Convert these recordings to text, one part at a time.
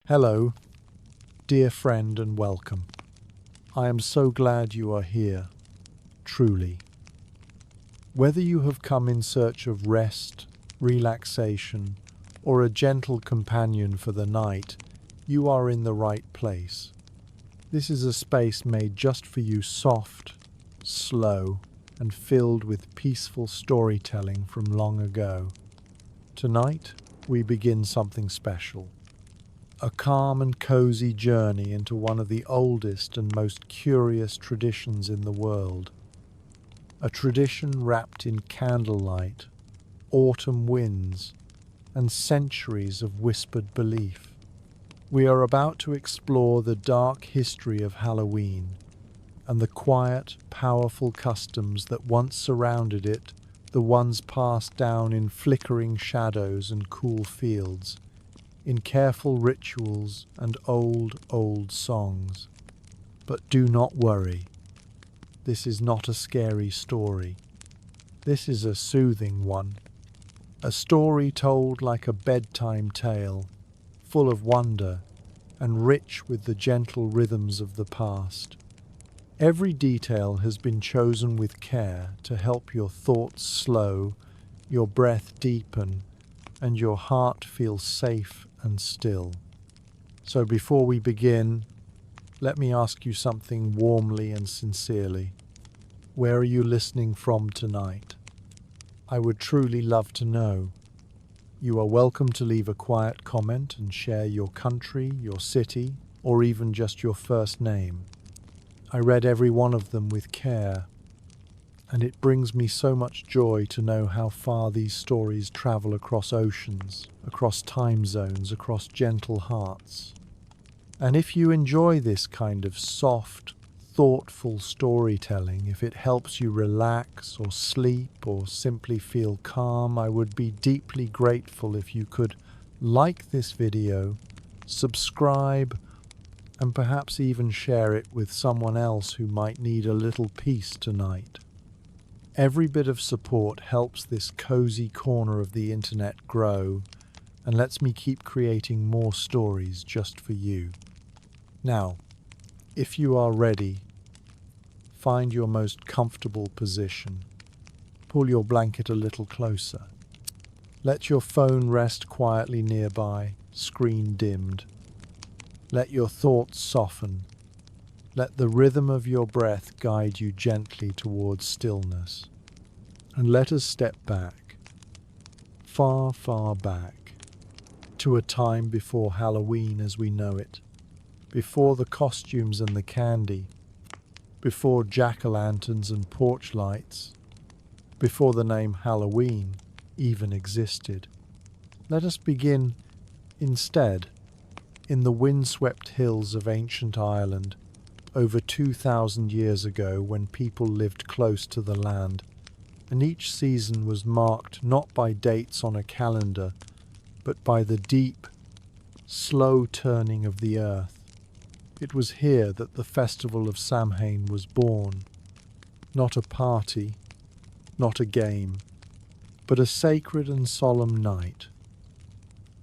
Hello, dear friend, and welcome. I am so glad you are here, truly. Whether you have come in search of rest, relaxation, or a gentle companion for the night, you are in the right place. This is a space made just for you, soft, slow, and filled with peaceful storytelling from long ago. Tonight, we begin something special. A calm and cozy journey into one of the oldest and most curious traditions in the world. A tradition wrapped in candlelight, autumn winds, and centuries of whispered belief. We are about to explore the dark history of Halloween and the quiet, powerful customs that once surrounded it, the ones passed down in flickering shadows and cool fields, in careful rituals and old songs. But do not worry. This is not a scary story. This is a soothing one. A story told like a bedtime tale, full of wonder and rich with the gentle rhythms of the past. Every detail has been chosen with care to help your thoughts slow, your breath deepen, and your heart feel safe and still. So before we begin, let me ask you something warmly and sincerely. Where are you listening from tonight? I would truly love to know. You are welcome to leave a quiet comment and share your country, your city, or even just your first name. I read every one of them with care, and it brings me so much joy to know how far these stories travel across oceans, across time zones, across gentle hearts. And if you enjoy this kind of soft, thoughtful storytelling, if it helps you relax or sleep or simply feel calm, I would be deeply grateful if you could like this video, subscribe, and perhaps even share it with someone else who might need a little peace tonight. Every bit of support helps this cozy corner of the internet grow and lets me keep creating more stories just for you. Now, if you are ready, find your most comfortable position. Pull your blanket a little closer. Let your phone rest quietly nearby, screen dimmed. Let your thoughts soften. Let the rhythm of your breath guide you gently towards stillness. And let us step back, far, far back, to a time before Halloween as we know it, before the costumes and the candy, before jack-o'-lanterns and porch lights, before the name Halloween even existed. Let us begin, instead, in the windswept hills of ancient Ireland, over 2,000 years ago, when people lived close to the land, and each season was marked not by dates on a calendar, but by the deep, slow turning of the earth. It was here that the festival of Samhain was born, not a party, not a game, but a sacred and solemn night,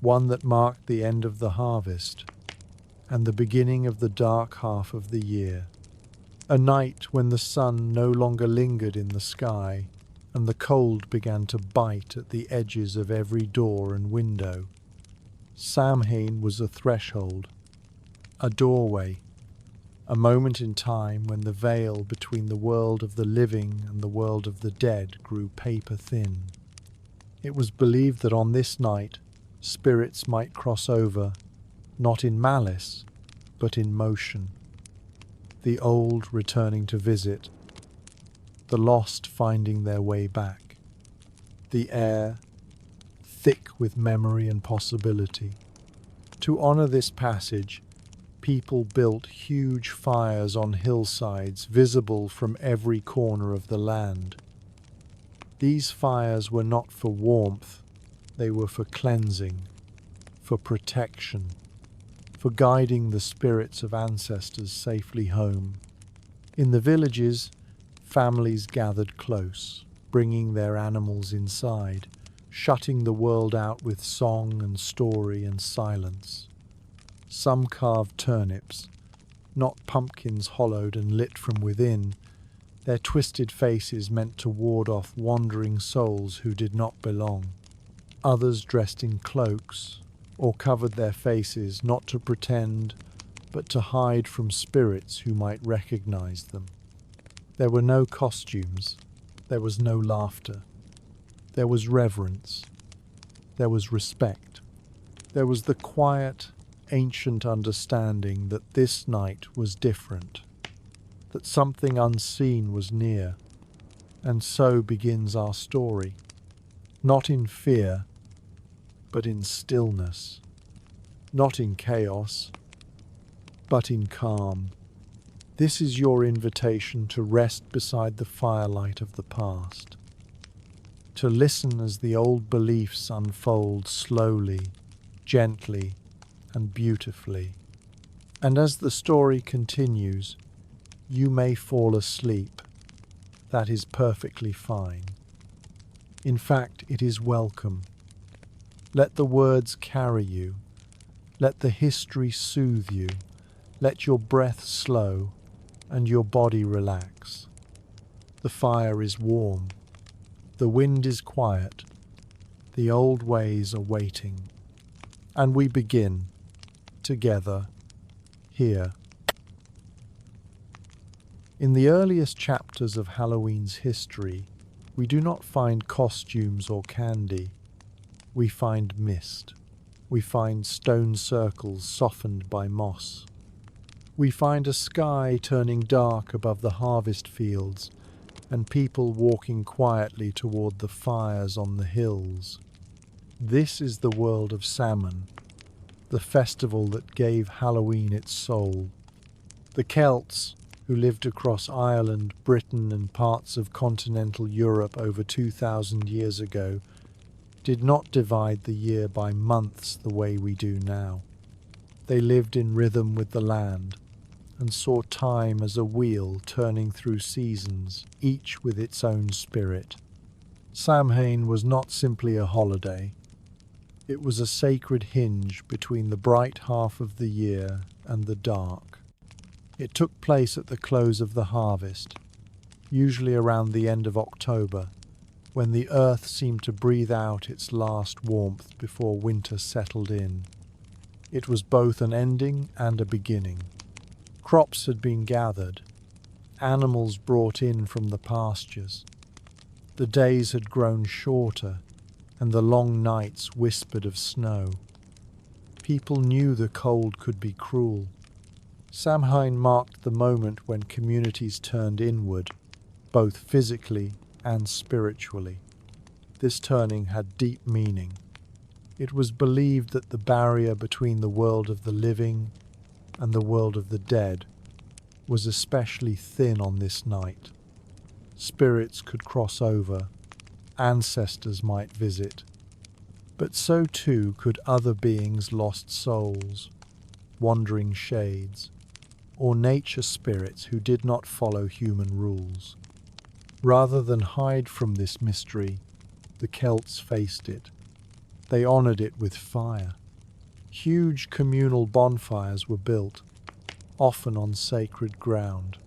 one that marked the end of the harvest and the beginning of the dark half of the year, a night when the sun no longer lingered in the sky and the cold began to bite at the edges of every door and window. Samhain was a threshold, a doorway, a moment in time when the veil between the world of the living and the world of the dead grew paper thin. It was believed that on this night, spirits might cross over, not in malice, but in motion. The old returning to visit, the lost finding their way back. The air, thick with memory and possibility. To honor this passage, people built huge fires on hillsides visible from every corner of the land. These fires were not for warmth, they were for cleansing, for protection, for guiding the spirits of ancestors safely home. In the villages, families gathered close, bringing their animals inside, shutting the world out with song and story and silence. Some carved turnips, not pumpkins hollowed and lit from within, their twisted faces meant to ward off wandering souls who did not belong. Others dressed in cloaks, or covered their faces not to pretend, but to hide from spirits who might recognize them. There were no costumes, there was no laughter. There was reverence, there was respect. There was the quiet, ancient understanding that this night was different, that something unseen was near. And so begins our story, not in fear, but in stillness, not in chaos, but in calm. This is your invitation to rest beside the firelight of the past, to listen as the old beliefs unfold slowly, gently, and beautifully. And as the story continues, you may fall asleep. That is perfectly fine. In fact, it is welcome. Let the words carry you. Let the history soothe you. Let your breath slow and your body relax. The fire is warm. The wind is quiet. The old ways are waiting. And we begin, together, here. In the earliest chapters of Halloween's history, we do not find costumes or candy. We find mist. We find stone circles softened by moss. We find a sky turning dark above the harvest fields and people walking quietly toward the fires on the hills. This is the world of Samhain, the festival that gave Halloween its soul. The Celts, who lived across Ireland, Britain, and parts of continental Europe over 2,000 years ago, did not divide the year by months the way we do now. They lived in rhythm with the land and saw time as a wheel turning through seasons, each with its own spirit. Samhain was not simply a holiday. It was a sacred hinge between the bright half of the year and the dark. It took place at the close of the harvest, usually around the end of October, when the earth seemed to breathe out its last warmth before winter settled in. It was both an ending and a beginning. Crops had been gathered, animals brought in from the pastures. The days had grown shorter, and the long nights whispered of snow. People knew the cold could be cruel. Samhain marked the moment when communities turned inward, both physically and spiritually. This turning had deep meaning. It was believed that the barrier between the world of the living and the world of the dead was especially thin on this night. Spirits could cross over, ancestors might visit, but so too could other beings' lost souls, wandering shades, or nature spirits who did not follow human rules. Rather than hide from this mystery, the Celts faced it. They honored it with fire. Huge communal bonfires were built, often on sacred ground.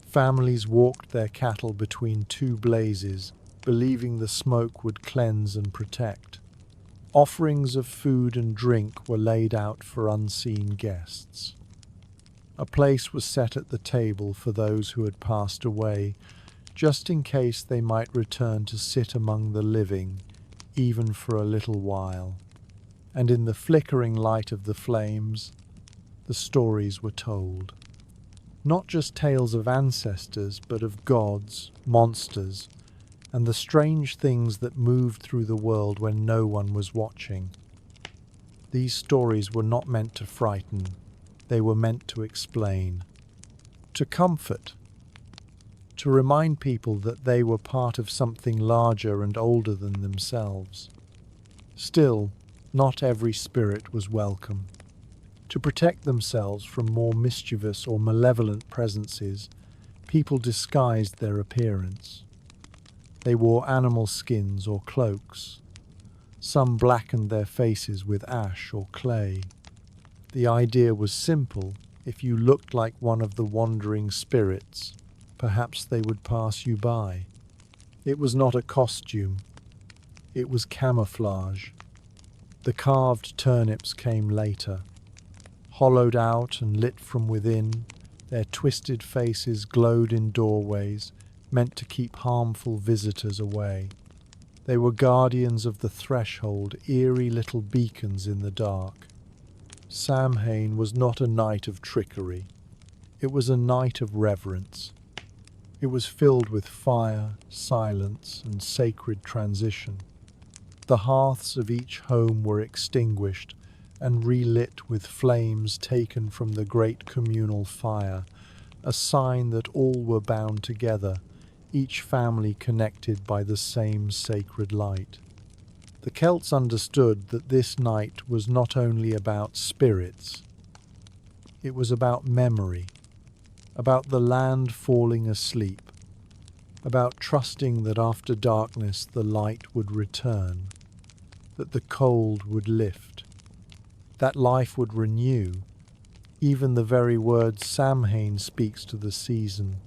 Families walked their cattle between two blazes, believing the smoke would cleanse and protect. Offerings of food and drink were laid out for unseen guests. A place was set at the table for those who had passed away, just in case they might return to sit among the living, even for a little while. And in the flickering light of the flames, the stories were told. Not just tales of ancestors, but of gods, monsters, and the strange things that moved through the world when no one was watching. These stories were not meant to frighten, they were meant to explain, to comfort, to remind people that they were part of something larger and older than themselves. Still, not every spirit was welcome. To protect themselves from more mischievous or malevolent presences, people disguised their appearance. They wore animal skins or cloaks. Some blackened their faces with ash or clay. The idea was simple. If you looked like one of the wandering spirits, perhaps they would pass you by. It was not a costume. It was camouflage. The carved turnips came later. Hollowed out and lit from within, their twisted faces glowed in doorways, meant to keep harmful visitors away. They were guardians of the threshold, eerie little beacons in the dark. Samhain was not a night of trickery. It was a night of reverence. It was filled with fire, silence, and sacred transition. The hearths of each home were extinguished and relit with flames taken from the great communal fire, a sign that all were bound together, each family connected by the same sacred light. The Celts understood that this night was not only about spirits, it was about memory, about the land falling asleep, about trusting that after darkness the light would return, that the cold would lift, that life would renew. Even the very word Samhain speaks to the season.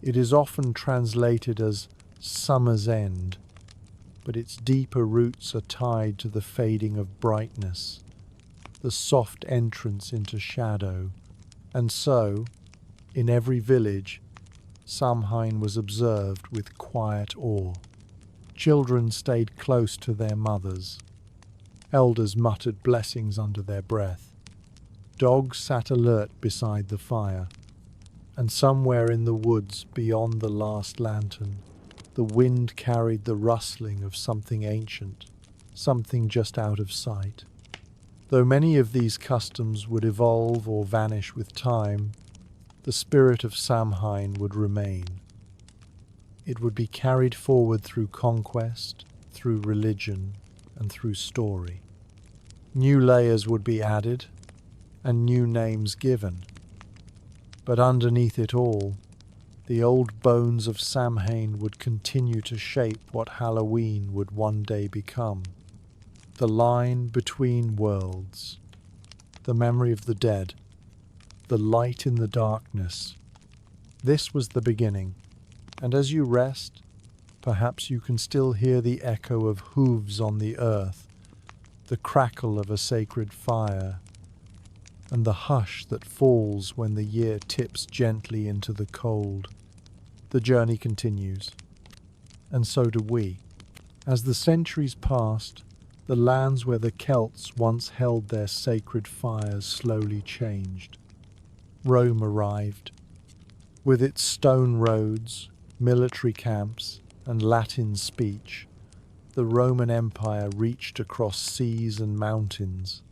It is often translated as summer's end, but its deeper roots are tied to the fading of brightness, the soft entrance into shadow. And so, in every village, Samhain was observed with quiet awe. Children stayed close to their mothers. Elders muttered blessings under their breath. Dogs sat alert beside the fire. And somewhere in the woods beyond the last lantern, the wind carried the rustling of something ancient, something just out of sight. Though many of these customs would evolve or vanish with time, the spirit of Samhain would remain. It would be carried forward through conquest, through religion, and through story. New layers would be added, and new names given. But underneath it all, the old bones of Samhain would continue to shape what Halloween would one day become. The line between worlds, the memory of the dead, the light in the darkness. This was the beginning, and as you rest, perhaps you can still hear the echo of hooves on the earth, the crackle of a sacred fire, and the hush that falls when the year tips gently into the cold. The journey continues, and so do we. As the centuries passed, the lands where the Celts once held their sacred fires slowly changed. Rome arrived. With its stone roads, military camps, and Latin speech, the Roman Empire reached across seas and mountains.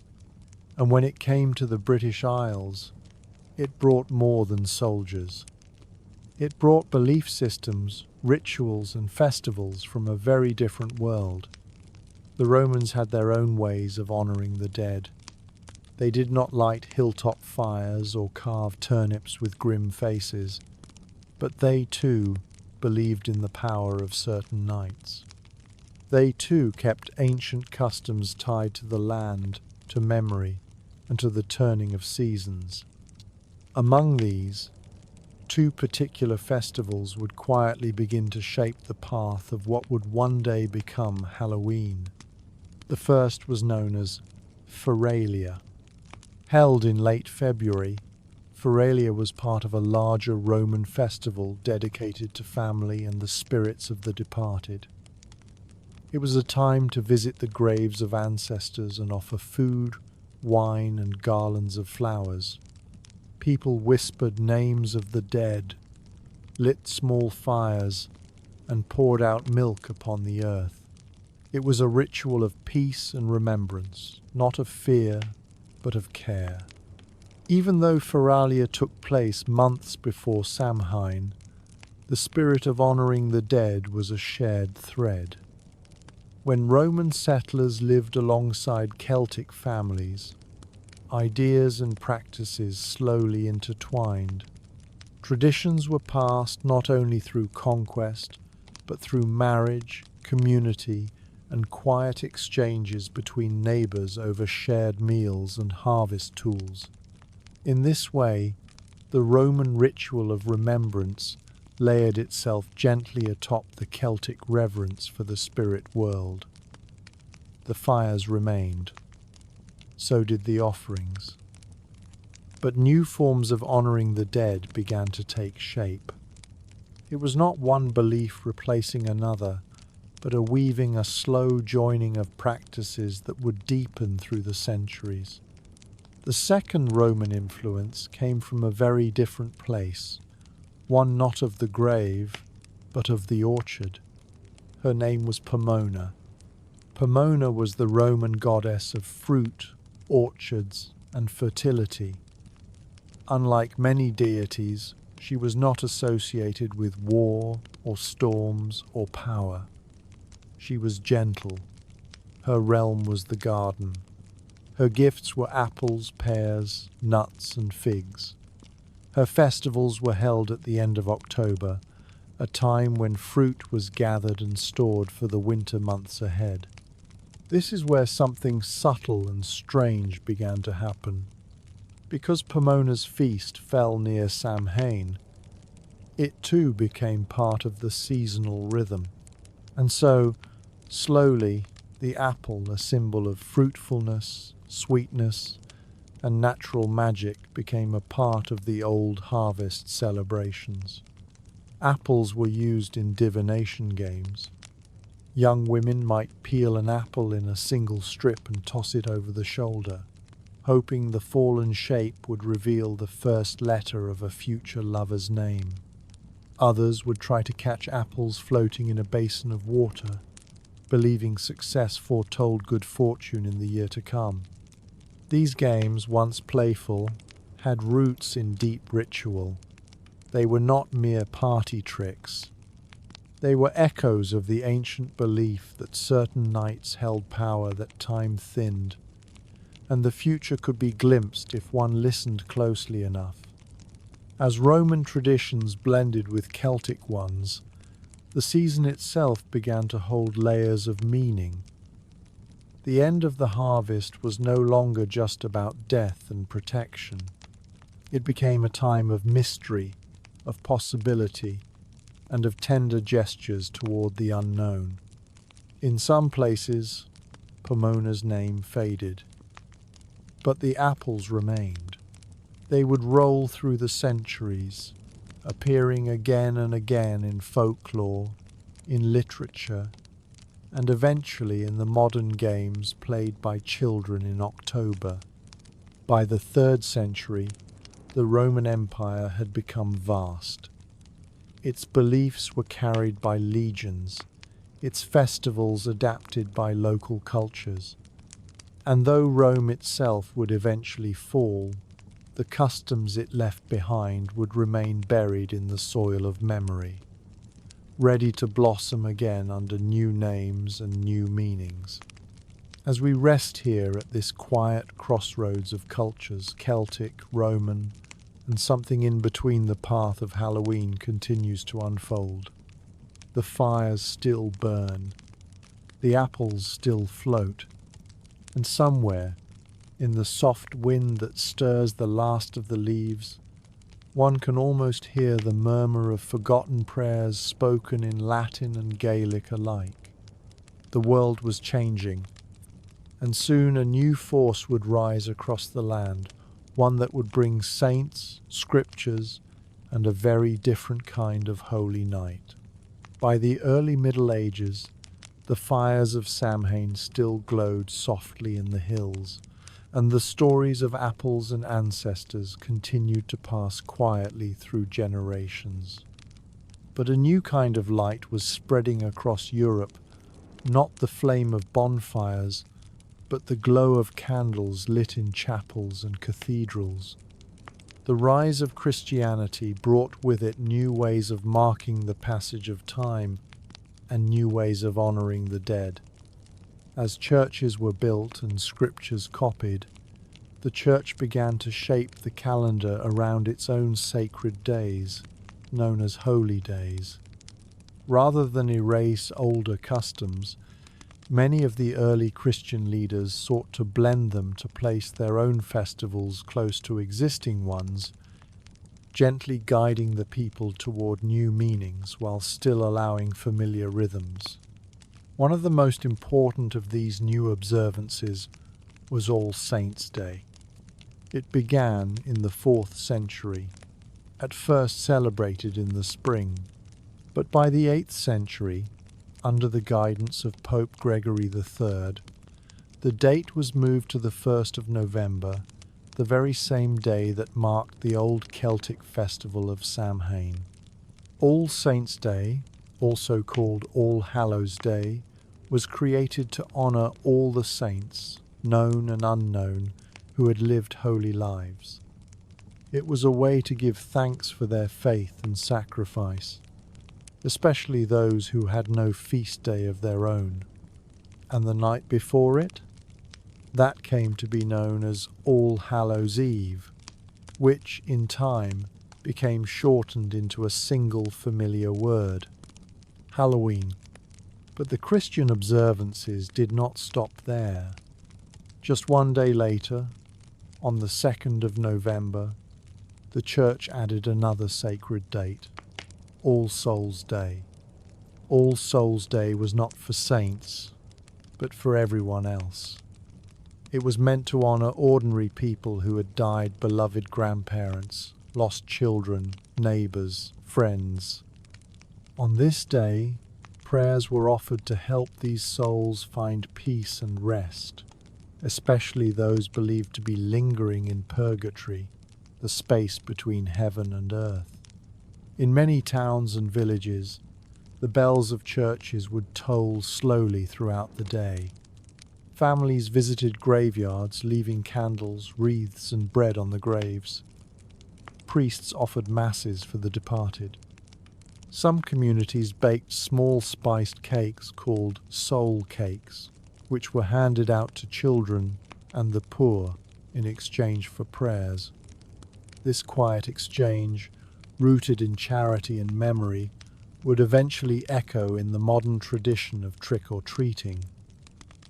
And when it came to the British Isles, it brought more than soldiers. It brought belief systems, rituals, and festivals from a very different world. The Romans had their own ways of honoring the dead. They did not light hilltop fires or carve turnips with grim faces, but they too believed in the power of certain nights. They too kept ancient customs tied to the land, to memory, and to the turning of seasons. Among these, two particular festivals would quietly begin to shape the path of what would one day become Halloween. The first was known as Feralia. Held in late February, Feralia was part of a larger Roman festival dedicated to family and the spirits of the departed. It was a time to visit the graves of ancestors and offer food, wine, and garlands of flowers. People whispered names of the dead, lit small fires, and poured out milk upon the earth. It was a ritual of peace and remembrance, not of fear, but of care. Even though Feralia took place months before Samhain, the spirit of honoring the dead was a shared thread. When Roman settlers lived alongside Celtic families, ideas and practices slowly intertwined. Traditions were passed not only through conquest, but through marriage, community, and quiet exchanges between neighbors over shared meals and harvest tools. In this way, the Roman ritual of remembrance layered itself gently atop the Celtic reverence for the spirit world. The fires remained. So did the offerings. But new forms of honoring the dead began to take shape. It was not one belief replacing another, but a slow joining of practices that would deepen through the centuries. The second Roman influence came from a very different place, one not of the grave, but of the orchard. Her name was Pomona. Pomona was the Roman goddess of fruit, orchards, and fertility. Unlike many deities, she was not associated with war or storms or power. She was gentle. Her realm was the garden. Her gifts were apples, pears, nuts, and figs. Her festivals were held at the end of October, a time when fruit was gathered and stored for the winter months ahead. This is where something subtle and strange began to happen. Because Pomona's feast fell near Samhain, it too became part of the seasonal rhythm. And so, slowly, the apple, a symbol of fruitfulness, sweetness, and natural magic, became a part of the old harvest celebrations. Apples were used in divination games. Young women might peel an apple in a single strip and toss it over the shoulder, hoping the fallen shape would reveal the first letter of a future lover's name. Others would try to catch apples floating in a basin of water, believing success foretold good fortune in the year to come. These games, once playful, had roots in deep ritual. They were not mere party tricks. They were echoes of the ancient belief that certain nights held power that time thinned, and the future could be glimpsed if one listened closely enough. As Roman traditions blended with Celtic ones, the season itself began to hold layers of meaning. The end of the harvest was no longer just about death and protection. It became a time of mystery, of possibility, and of tender gestures toward the unknown. In some places, Pomona's name faded, but the apples remained. They would roll through the centuries, appearing again and again in folklore, in literature, and eventually in the modern games played by children in October. By the 3rd century, the Roman Empire had become vast. Its beliefs were carried by legions, its festivals adapted by local cultures. And though Rome itself would eventually fall, the customs it left behind would remain buried in the soil of memory, ready to blossom again under new names and new meanings. As we rest here at this quiet crossroads of cultures, Celtic, Roman, and something in between, the path of Halloween continues to unfold. The fires still burn, the apples still float, and somewhere, in the soft wind that stirs the last of the leaves, one can almost hear the murmur of forgotten prayers spoken in Latin and Gaelic alike. The world was changing, and soon a new force would rise across the land, one that would bring saints, scriptures, and a very different kind of holy night. By the early Middle Ages, the fires of Samhain still glowed softly in the hills, and the stories of apples and ancestors continued to pass quietly through generations. But a new kind of light was spreading across Europe, not the flame of bonfires, but the glow of candles lit in chapels and cathedrals. The rise of Christianity brought with it new ways of marking the passage of time and new ways of honoring the dead. As churches were built and scriptures copied, the church began to shape the calendar around its own sacred days, known as holy days. Rather than erase older customs, Many of the early Christian leaders sought to blend them to place their own festivals close to existing ones, gently guiding the people toward new meanings while still allowing familiar rhythms. One of the most important of these new observances was All Saints' Day. It began in the 4th century, at first celebrated in the spring, but by the 8th century, under the guidance of Pope Gregory III, the date was moved to the 1st of November, the very same day that marked the old Celtic festival of Samhain. All Saints' Day, also called All Hallows' Day, was created to honour all the saints, known and unknown, who had lived holy lives. It was a way to give thanks for their faith and sacrifice, especially those who had no feast day of their own. And the night before it? That came to be known as All Hallows' Eve, which, in time, became shortened into a single familiar word, Halloween. But the Christian observances did not stop there. Just one day later, on the 2nd of November, the Church added another sacred date, All Souls' Day. All Souls' Day was not for saints, but for everyone else. It was meant to honour ordinary people who had died beloved grandparents, lost children, neighbours, friends. On this day, prayers were offered to help these souls find peace and rest, especially those believed to be lingering in purgatory, the space between heaven and earth. In many towns and villages, the bells of churches would toll slowly throughout the day. Families visited graveyards, leaving candles, wreaths, and bread on the graves. Priests offered masses for the departed. Some communities baked small spiced cakes called soul cakes, which were handed out to children and the poor in exchange for prayers. This quiet exchange, rooted in charity and memory, would eventually echo in the modern tradition of trick-or-treating.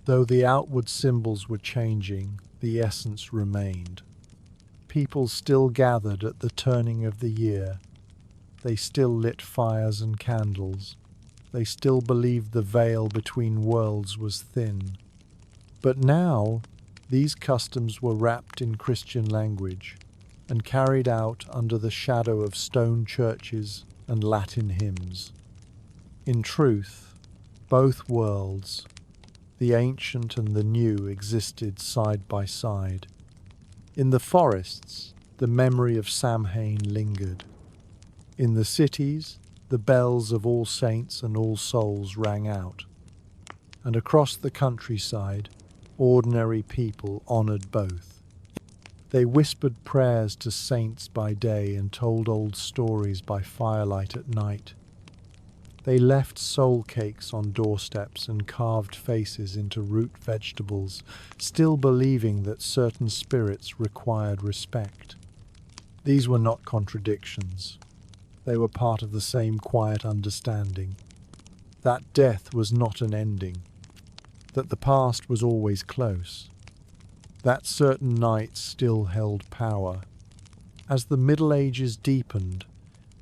Though the outward symbols were changing, the essence remained. People still gathered at the turning of the year. They still lit fires and candles. They still believed the veil between worlds was thin. But now, these customs were wrapped in Christian language and carried out under the shadow of stone churches and Latin hymns. In truth, both worlds, the ancient and the new, existed side by side. In the forests, the memory of Samhain lingered. In the cities, the bells of All Saints and All Souls rang out. And across the countryside, ordinary people honoured both. They whispered prayers to saints by day and told old stories by firelight at night. They left soul cakes on doorsteps and carved faces into root vegetables, still believing that certain spirits required respect. These were not contradictions. They were part of the same quiet understanding that death was not an ending, that the past was always close, that certain nights still held power. As the Middle Ages deepened,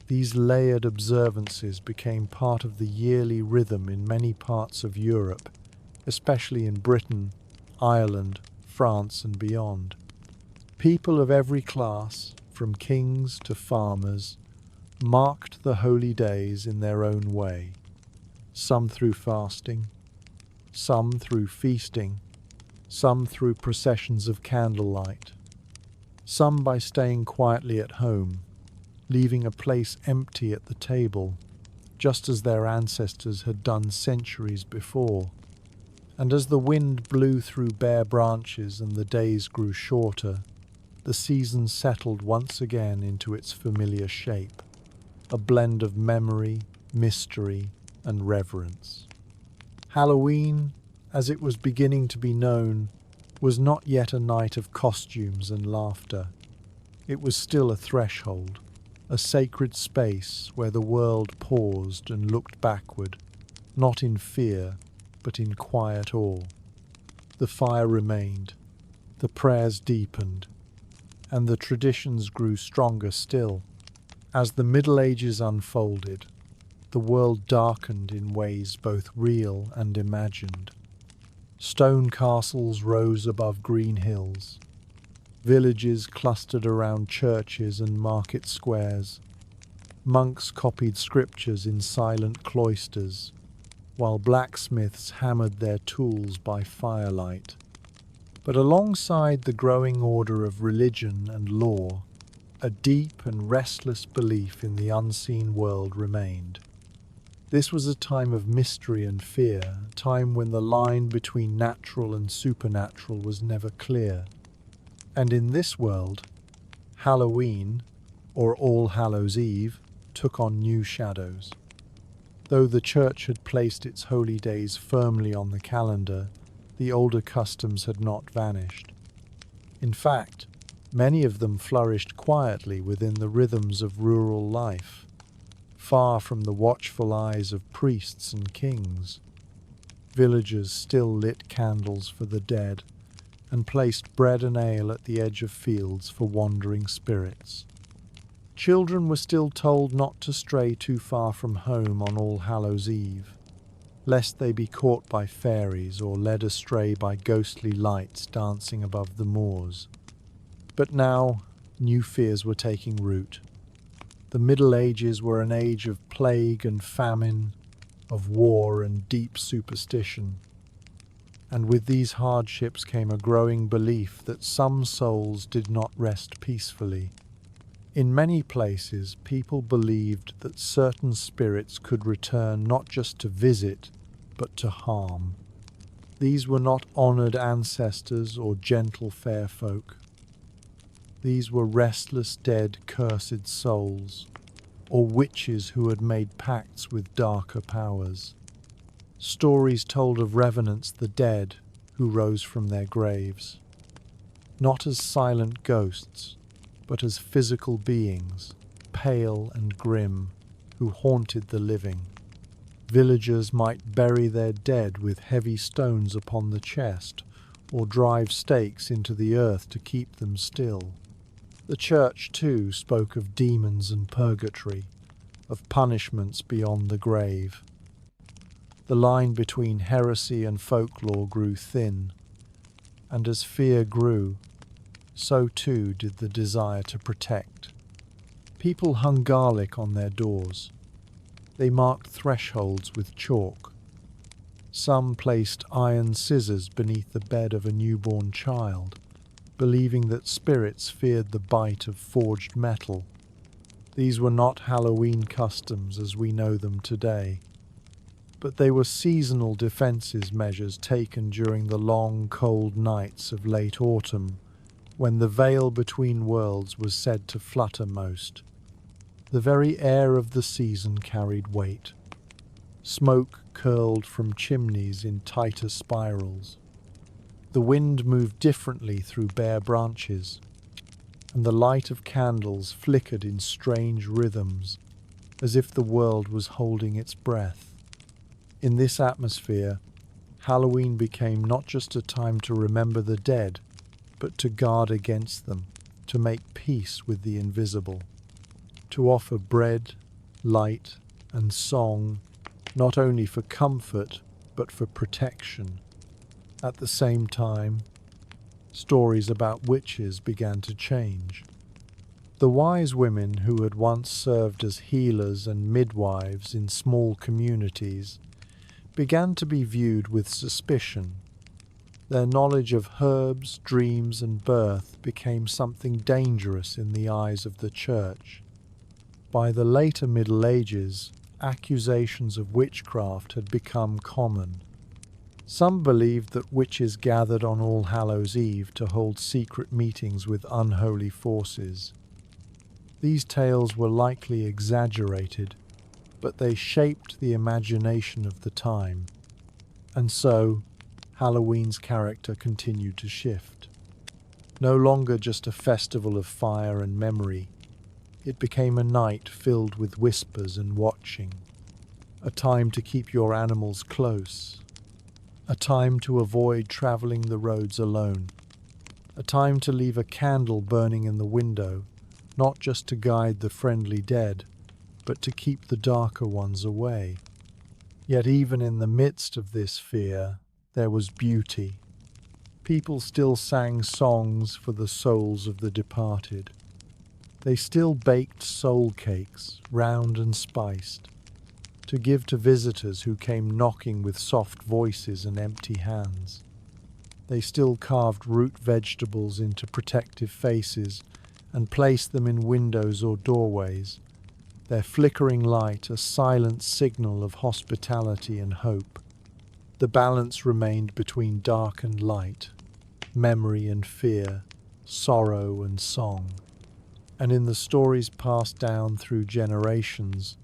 these layered observances became part of the yearly rhythm in many parts of Europe, especially in Britain, Ireland, France, and beyond. People of every class, from kings to farmers, marked the holy days in their own way, some through fasting, some through feasting, some through processions of candlelight, some by staying quietly at home, leaving a place empty at the table, just as their ancestors had done centuries before. And as the wind blew through bare branches and the days grew shorter, the season settled once again into its familiar shape, a blend of memory, mystery, and reverence. Halloween, as it was beginning to be known, was not yet a night of costumes and laughter. It was still a threshold, a sacred space where the world paused and looked backward, not in fear, but in quiet awe. The fire remained, the prayers deepened, and the traditions grew stronger still. As the Middle Ages unfolded, the world darkened in ways both real and imagined. Stone castles rose above green hills. Villages clustered around churches and market squares. Monks copied scriptures in silent cloisters, while blacksmiths hammered their tools by firelight. But alongside the growing order of religion and law, a deep and restless belief in the unseen world remained. This was a time of mystery and fear, a time when the line between natural and supernatural was never clear. And in this world, Halloween, or All Hallows' Eve, took on new shadows. Though the church had placed its holy days firmly on the calendar, the older customs had not vanished. In fact, many of them flourished quietly within the rhythms of rural life, far from the watchful eyes of priests and kings. Villagers still lit candles for the dead and placed bread and ale at the edge of fields for wandering spirits. Children were still told not to stray too far from home on All Hallows' Eve, lest they be caught by fairies or led astray by ghostly lights dancing above the moors. But now, new fears were taking root. The Middle Ages were an age of plague and famine, of war and deep superstition. And with these hardships came a growing belief that some souls did not rest peacefully. In many places, people believed that certain spirits could return not just to visit, but to harm. These were not honored ancestors or gentle fair folk. These were restless, dead, cursed souls, or witches who had made pacts with darker powers. Stories told of revenants, the dead, who rose from their graves, not as silent ghosts, but as physical beings, pale and grim, who haunted the living. Villagers might bury their dead with heavy stones upon the chest, or drive stakes into the earth to keep them still. The church, too, spoke of demons and purgatory, of punishments beyond the grave. The line between heresy and folklore grew thin, and as fear grew, so too did the desire to protect. People hung garlic on their doors. They marked thresholds with chalk. Some placed iron scissors beneath the bed of a newborn child, believing that spirits feared the bite of forged metal. These were not Halloween customs as we know them today, but they were seasonal defenses measures taken during the long, cold nights of late autumn, when the veil between worlds was said to flutter most. The very air of the season carried weight. Smoke curled from chimneys in tighter spirals. The wind moved differently through bare branches, and the light of candles flickered in strange rhythms, as if the world was holding its breath. In this atmosphere, Halloween became not just a time to remember the dead, but to guard against them, to make peace with the invisible, to offer bread, light, and song, not only for comfort, but for protection. At the same time, stories about witches began to change. The wise women who had once served as healers and midwives in small communities began to be viewed with suspicion. Their knowledge of herbs, dreams, and birth became something dangerous in the eyes of the church. By the later Middle Ages, accusations of witchcraft had become common. Some believed that witches gathered on All Hallows' Eve to hold secret meetings with unholy forces. These tales were likely exaggerated, but they shaped the imagination of the time. And so, Halloween's character continued to shift. No longer just a festival of fire and memory, it became a night filled with whispers and watching, a time to keep your animals close, a time to avoid traveling the roads alone, a time to leave a candle burning in the window, not just to guide the friendly dead, but to keep the darker ones away. Yet even in the midst of this fear, there was beauty. People still sang songs for the souls of the departed. They still baked soul cakes, round and spiced, to give to visitors who came knocking with soft voices and empty hands. They still carved root vegetables into protective faces and placed them in windows or doorways, their flickering light a silent signal of hospitality and hope. The balance remained between dark and light, memory and fear, sorrow and song. And in the stories passed down through generations,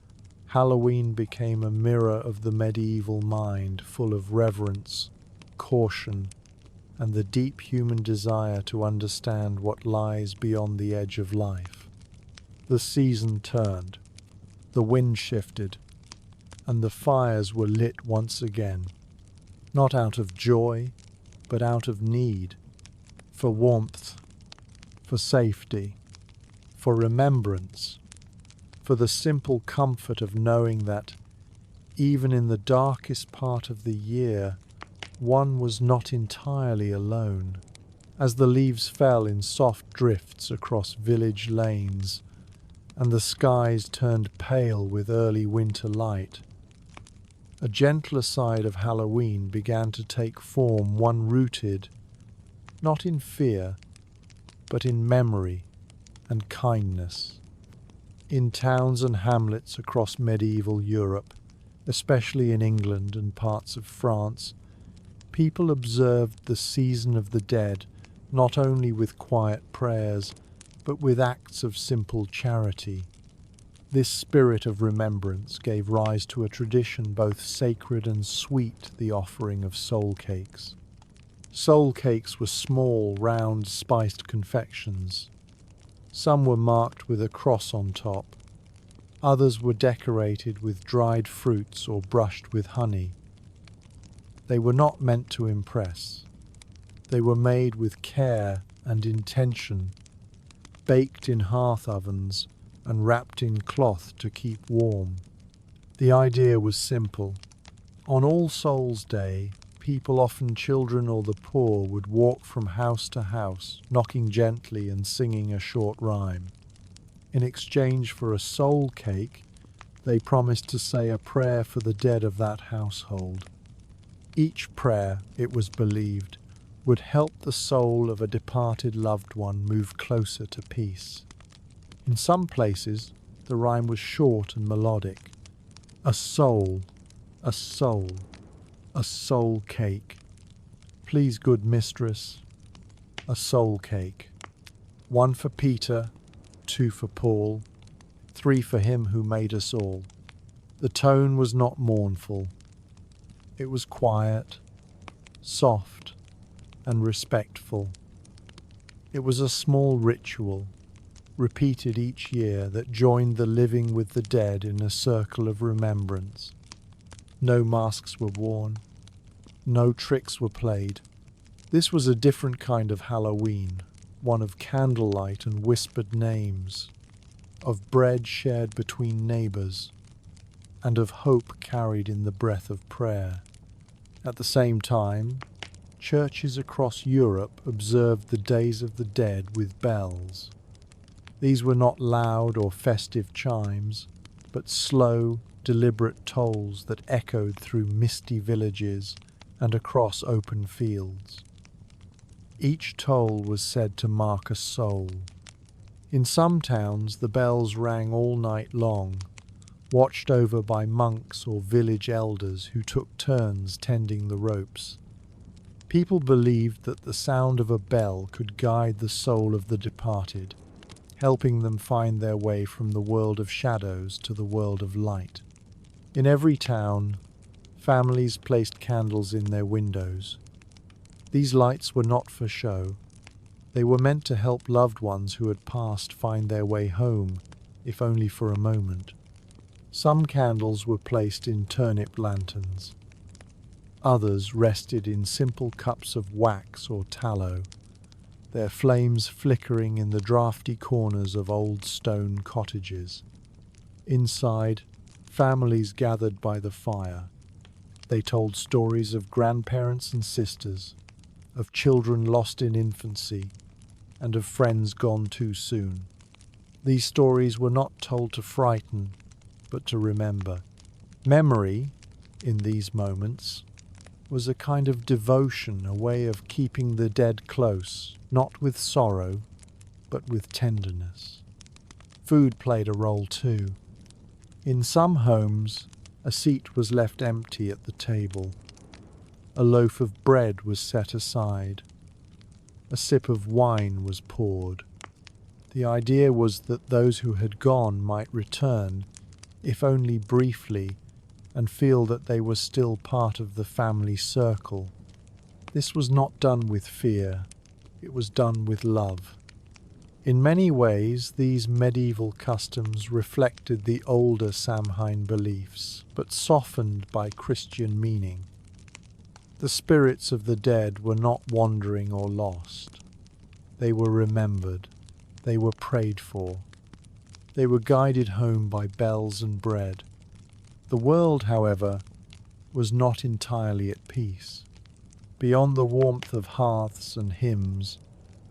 Halloween became a mirror of the medieval mind, full of reverence, caution, and the deep human desire to understand what lies beyond the edge of life. The season turned, the wind shifted, and the fires were lit once again, not out of joy, but out of need, for warmth, for safety, for remembrance, for the simple comfort of knowing that, even in the darkest part of the year, one was not entirely alone. As the leaves fell in soft drifts across village lanes, and the skies turned pale with early winter light, a gentler side of Halloween began to take form, one rooted, not in fear, but in memory and kindness. In towns and hamlets across medieval Europe, especially in England and parts of France, people observed the season of the dead not only with quiet prayers, but with acts of simple charity. This spirit of remembrance gave rise to a tradition both sacred and sweet, the offering of soul cakes. Soul cakes were small, round, spiced confections. Some were marked with a cross on top. Others were decorated with dried fruits or brushed with honey. They were not meant to impress. They were made with care and intention, baked in hearth ovens and wrapped in cloth to keep warm. The idea was simple. On All Souls' Day, people, often children or the poor, would walk from house to house, knocking gently and singing a short rhyme. In exchange for a soul cake, they promised to say a prayer for the dead of that household. Each prayer, it was believed, would help the soul of a departed loved one move closer to peace. In some places, the rhyme was short and melodic. A soul, a soul, a soul cake. Please, good mistress, a soul cake. 1 for Peter, 2 for Paul, 3 for him who made us all. The tone was not mournful. It was quiet, soft, and respectful. It was a small ritual, repeated each year, that joined the living with the dead in a circle of remembrance. No masks were worn. No tricks were played. This was a different kind of Halloween, one of candlelight and whispered names, of bread shared between neighbors, and of hope carried in the breath of prayer. At the same time, churches across Europe observed the Days of the Dead with bells. These were not loud or festive chimes, but slow, deliberate tolls that echoed through misty villages and across open fields. Each toll was said to mark a soul. In some towns, the bells rang all night long, watched over by monks or village elders who took turns tending the ropes. People believed that the sound of a bell could guide the soul of the departed, helping them find their way from the world of shadows to the world of light. In every town, families placed candles in their windows. These lights were not for show. They were meant to help loved ones who had passed find their way home, if only for a moment. Some candles were placed in turnip lanterns. Others rested in simple cups of wax or tallow, their flames flickering in the drafty corners of old stone cottages. Inside, families gathered by the fire. They told stories of grandparents and sisters, of children lost in infancy, and of friends gone too soon. These stories were not told to frighten, but to remember. Memory, in these moments, was a kind of devotion, a way of keeping the dead close, not with sorrow, but with tenderness. Food played a role too. In some homes, a seat was left empty at the table. A loaf of bread was set aside. A sip of wine was poured. The idea was that those who had gone might return, if only briefly, and feel that they were still part of the family circle. This was not done with fear, it was done with love. In many ways, these medieval customs reflected the older Samhain beliefs, but softened by Christian meaning. The spirits of the dead were not wandering or lost. They were remembered. They were prayed for. They were guided home by bells and bread. The world, however, was not entirely at peace. Beyond the warmth of hearths and hymns,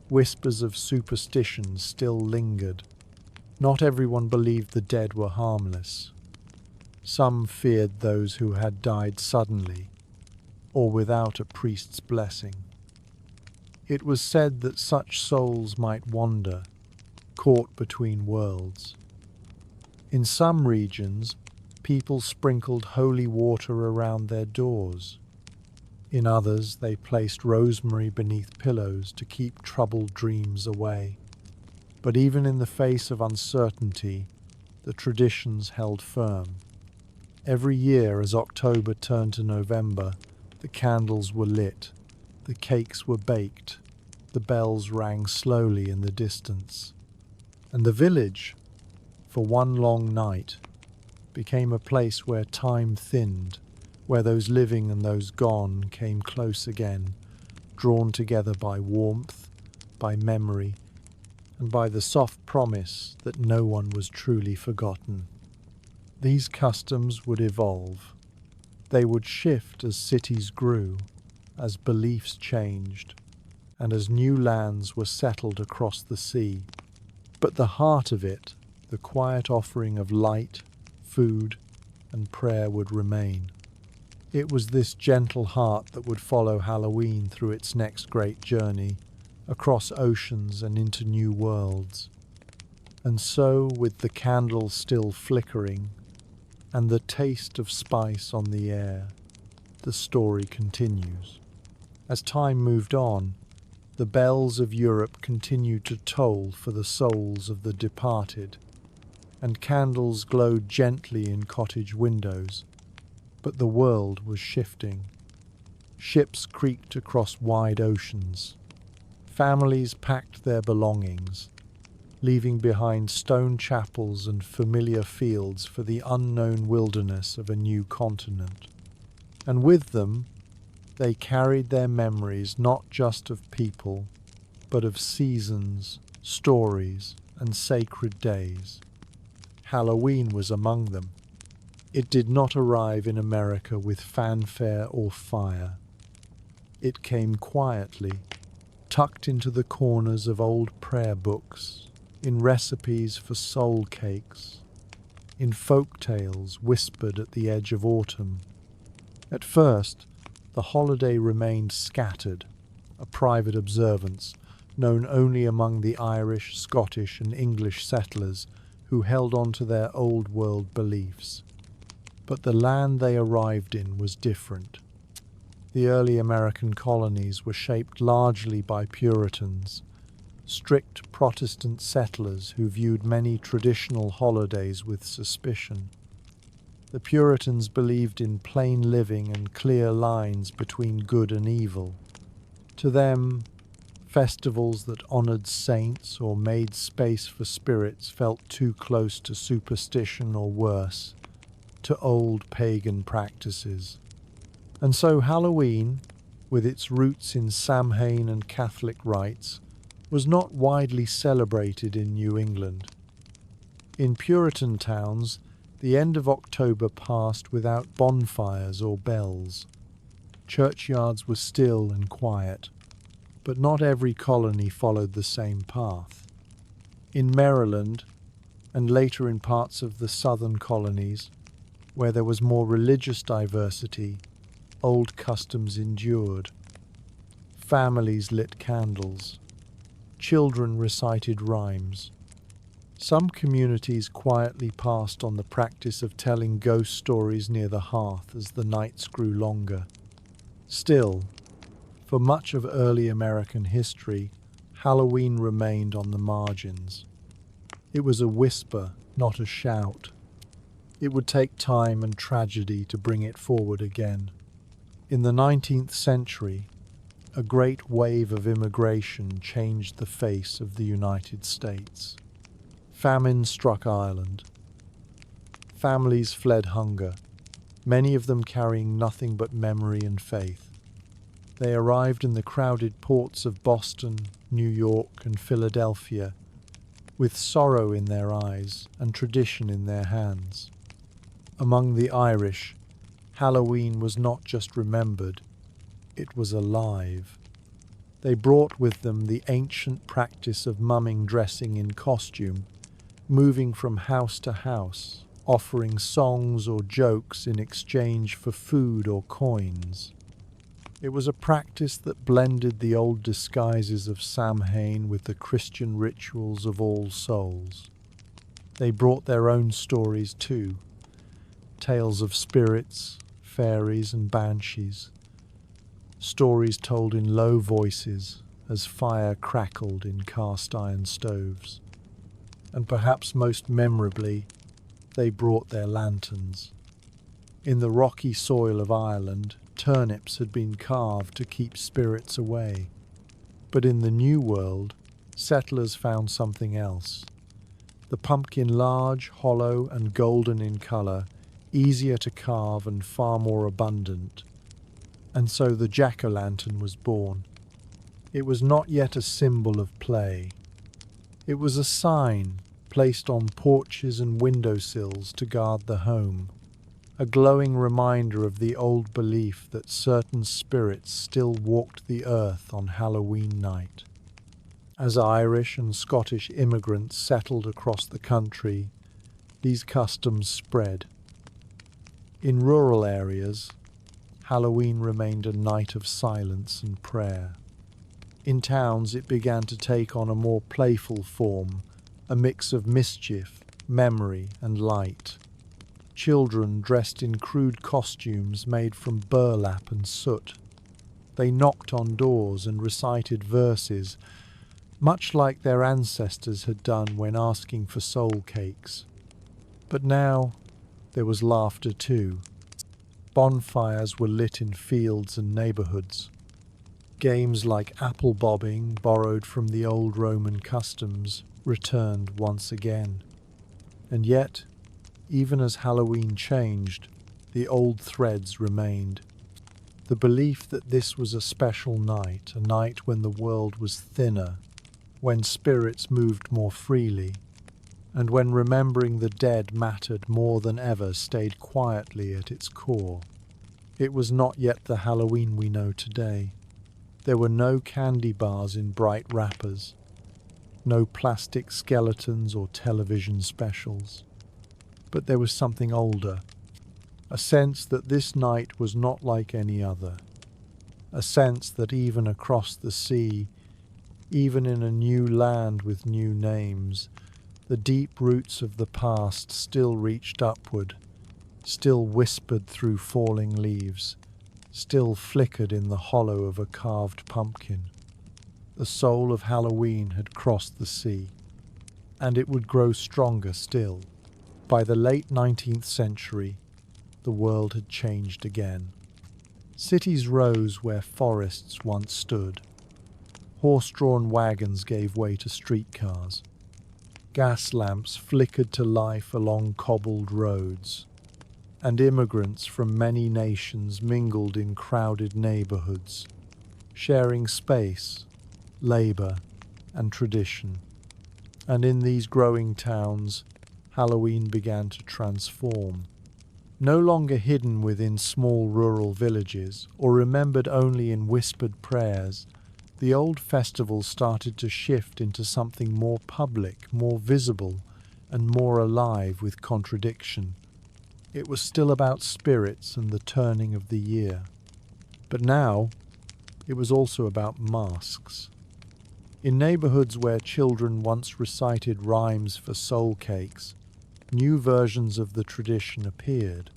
whispers of superstition still lingered. Not everyone believed the dead were harmless. Some feared those who had died suddenly, or without a priest's blessing. It was said that such souls might wander, caught between worlds. In some regions, people sprinkled holy water around their doors. In others, they placed rosemary beneath pillows to keep troubled dreams away. But even in the face of uncertainty, the traditions held firm. Every year, as October turned to November, the candles were lit, the cakes were baked, the bells rang slowly in the distance. And the village, for one long night, became a place where time thinned, where those living and those gone came close again, drawn together by warmth, by memory, and by the soft promise that no one was truly forgotten. These customs would evolve. They would shift as cities grew, as beliefs changed, and as new lands were settled across the sea. But the heart of it, the quiet offering of light, food, and prayer would remain. It was this gentle heart that would follow Halloween through its next great journey, across oceans and into new worlds. And so, with the candles still flickering, and the taste of spice on the air, the story continues. As time moved on, the bells of Europe continued to toll for the souls of the departed, and candles glowed gently in cottage windows. But the world was shifting. Ships creaked across wide oceans. Families packed their belongings, leaving behind stone chapels and familiar fields for the unknown wilderness of a new continent. And with them, they carried their memories not just of people, but of seasons, stories, and sacred days. Halloween was among them. It did not arrive in America with fanfare or fire. It came quietly, tucked into the corners of old prayer books, in recipes for soul cakes, in folk tales whispered at the edge of autumn. At first, the holiday remained scattered, a private observance, known only among the Irish, Scottish, and English settlers who held on to their old world beliefs. But the land they arrived in was different. The early American colonies were shaped largely by Puritans, strict Protestant settlers who viewed many traditional holidays with suspicion. The Puritans believed in plain living and clear lines between good and evil. To them, festivals that honored saints or made space for spirits felt too close to superstition or worse, to old pagan practices. And so Halloween, with its roots in Samhain and Catholic rites, was not widely celebrated in New England. In Puritan towns, the end of October passed without bonfires or bells. Churchyards were still and quiet, but not every colony followed the same path. In Maryland, and later in parts of the southern colonies, where there was more religious diversity, old customs endured. Families lit candles. Children recited rhymes. Some communities quietly passed on the practice of telling ghost stories near the hearth as the nights grew longer. Still, for much of early American history, Halloween remained on the margins. It was a whisper, not a shout. It would take time and tragedy to bring it forward again. In the 19th century, a great wave of immigration changed the face of the United States. Famine struck Ireland. Families fled hunger, many of them carrying nothing but memory and faith. They arrived in the crowded ports of Boston, New York, and Philadelphia, with sorrow in their eyes and tradition in their hands. Among the Irish, Halloween was not just remembered, it was alive. They brought with them the ancient practice of mumming dressing in costume, moving from house to house, offering songs or jokes in exchange for food or coins. It was a practice that blended the old disguises of Samhain with the Christian rituals of All Souls. They brought their own stories too, tales of spirits, fairies and banshees, stories told in low voices as fire crackled in cast iron stoves. And perhaps most memorably, they brought their lanterns. In the rocky soil of Ireland, turnips had been carved to keep spirits away. But in the New World, settlers found something else. The pumpkin, large, hollow, and golden in colour, easier to carve and far more abundant. And so the jack-o'-lantern was born. It was not yet a symbol of play. It was a sign placed on porches and windowsills to guard the home, a glowing reminder of the old belief that certain spirits still walked the earth on Halloween night. As Irish and Scottish immigrants settled across the country, these customs spread. In rural areas, Halloween remained a night of silence and prayer. In towns, it began to take on a more playful form, a mix of mischief, memory, and light. Children dressed in crude costumes made from burlap and soot. They knocked on doors and recited verses, much like their ancestors had done when asking for soul cakes. But now there was laughter too. Bonfires were lit in fields and neighborhoods. Games like apple bobbing, borrowed from the old Roman customs, returned once again. And yet, even as Halloween changed, the old threads remained. The belief that this was a special night, a night when the world was thinner, when spirits moved more freely, and when remembering the dead mattered more than ever, stayed quietly at its core. It was not yet the Halloween we know today. There were no candy bars in bright wrappers, no plastic skeletons or television specials. But there was something older, a sense that this night was not like any other, a sense that even across the sea, even in a new land with new names, the deep roots of the past still reached upward, still whispered through falling leaves, still flickered in the hollow of a carved pumpkin. The soul of Halloween had crossed the sea, and it would grow stronger still. By the late 19th century, the world had changed again. Cities rose where forests once stood. Horse-drawn wagons gave way to streetcars. Gas lamps flickered to life along cobbled roads. and immigrants from many nations mingled in crowded neighborhoods, sharing space, labor, and tradition. And in these growing towns, Halloween began to transform. No longer hidden within small rural villages or remembered only in whispered prayers, the old festival started to shift into something more public, more visible, and more alive with contradiction. It was still about spirits and the turning of the year. But now, it was also about masks. In neighborhoods where children once recited rhymes for soul cakes, new versions of the tradition appeared.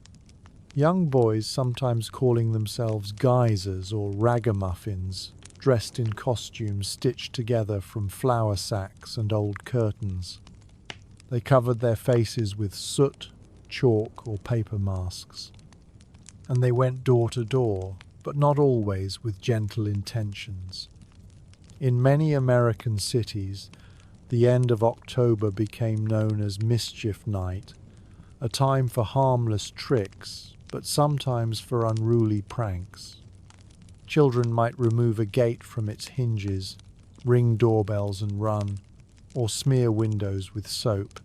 Young boys sometimes calling themselves geysers or ragamuffins, dressed in costumes stitched together from flour sacks and old curtains. They covered their faces with soot, chalk, or paper masks. And they went door to door, but not always with gentle intentions. In many American cities, the end of October became known as Mischief Night, a time for harmless tricks, but sometimes for unruly pranks. Children might remove a gate from its hinges, ring doorbells and run, or smear windows with soap.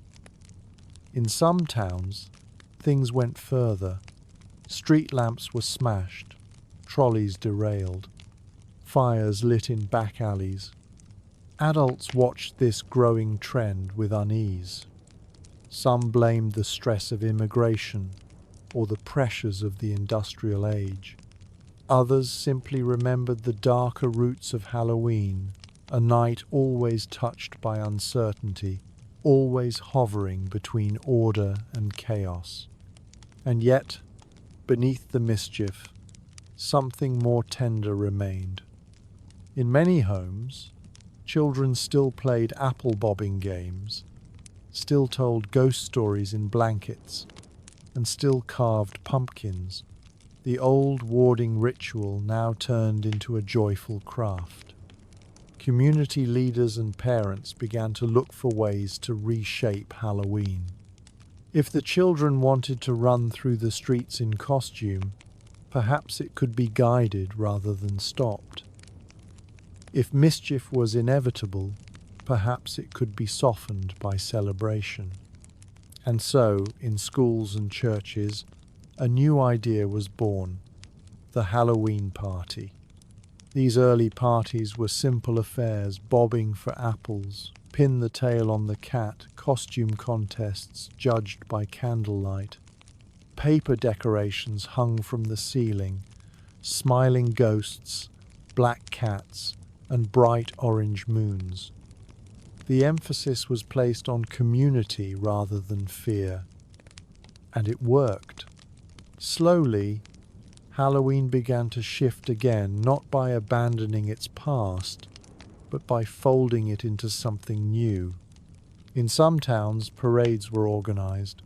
In some towns, things went further. Street lamps were smashed, trolleys derailed, fires lit in back alleys. Adults watched this growing trend with unease. Some blamed the stress of immigration or the pressures of the industrial age. Others simply remembered the darker roots of Halloween, a night always touched by uncertainty, always hovering between order and chaos. And yet, beneath the mischief, something more tender remained. In many homes, children still played apple bobbing games, still told ghost stories in blankets, and still carved pumpkins, the old warding ritual now turned into a joyful craft. Community leaders and parents began to look for ways to reshape Halloween. If the children wanted to run through the streets in costume, perhaps it could be guided rather than stopped. If mischief was inevitable, perhaps it could be softened by celebration. And so, in schools and churches, a new idea was born: the Halloween party. These early parties were simple affairs: bobbing for apples, pin the tail on the cat, costume contests judged by candlelight, paper decorations hung from the ceiling, smiling ghosts, black cats, and bright orange moons. The emphasis was placed on community rather than fear. And it worked. Slowly, Halloween began to shift again, not by abandoning its past, but by folding it into something new. In some towns, parades were organized.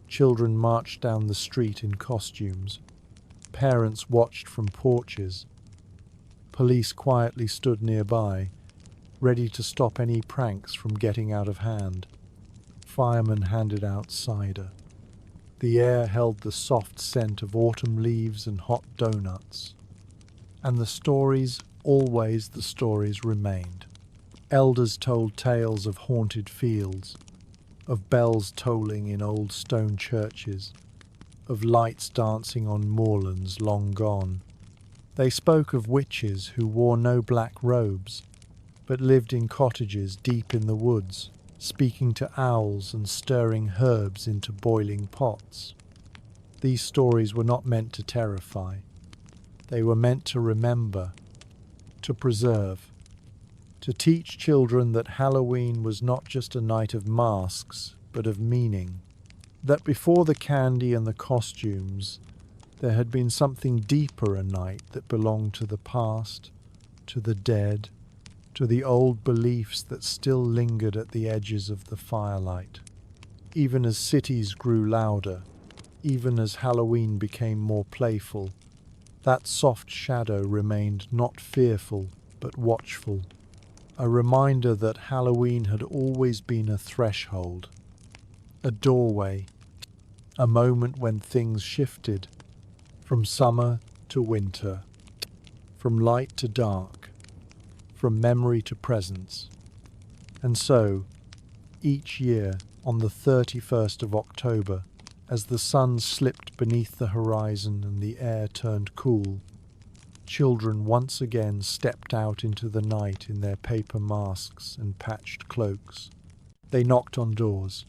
Children marched down the street in costumes. Parents watched from porches. Police quietly stood nearby, ready to stop any pranks from getting out of hand. Firemen handed out cider. The air held the soft scent of autumn leaves and hot donuts. And the stories, always the stories, remained. Elders told tales of haunted fields, of bells tolling in old stone churches, of lights dancing on moorlands long gone. They spoke of witches who wore no black robes, but lived in cottages deep in the woods, speaking to owls and stirring herbs into boiling pots. These stories were not meant to terrify. They were meant to remember, to preserve, to teach children that Halloween was not just a night of masks, but of meaning. That before the candy and the costumes, there had been something deeper a night that belonged to the past, to the dead, to the old beliefs that still lingered at the edges of the firelight. Even as cities grew louder, even as Halloween became more playful, that soft shadow remained not fearful but watchful, a reminder that Halloween had always been a threshold, a doorway, a moment when things shifted from summer to winter, from light to dark, from memory to presence. And so, each year, on the 31st of October, as the sun slipped beneath the horizon and the air turned cool, children once again stepped out into the night in their paper masks and patched cloaks. They knocked on doors.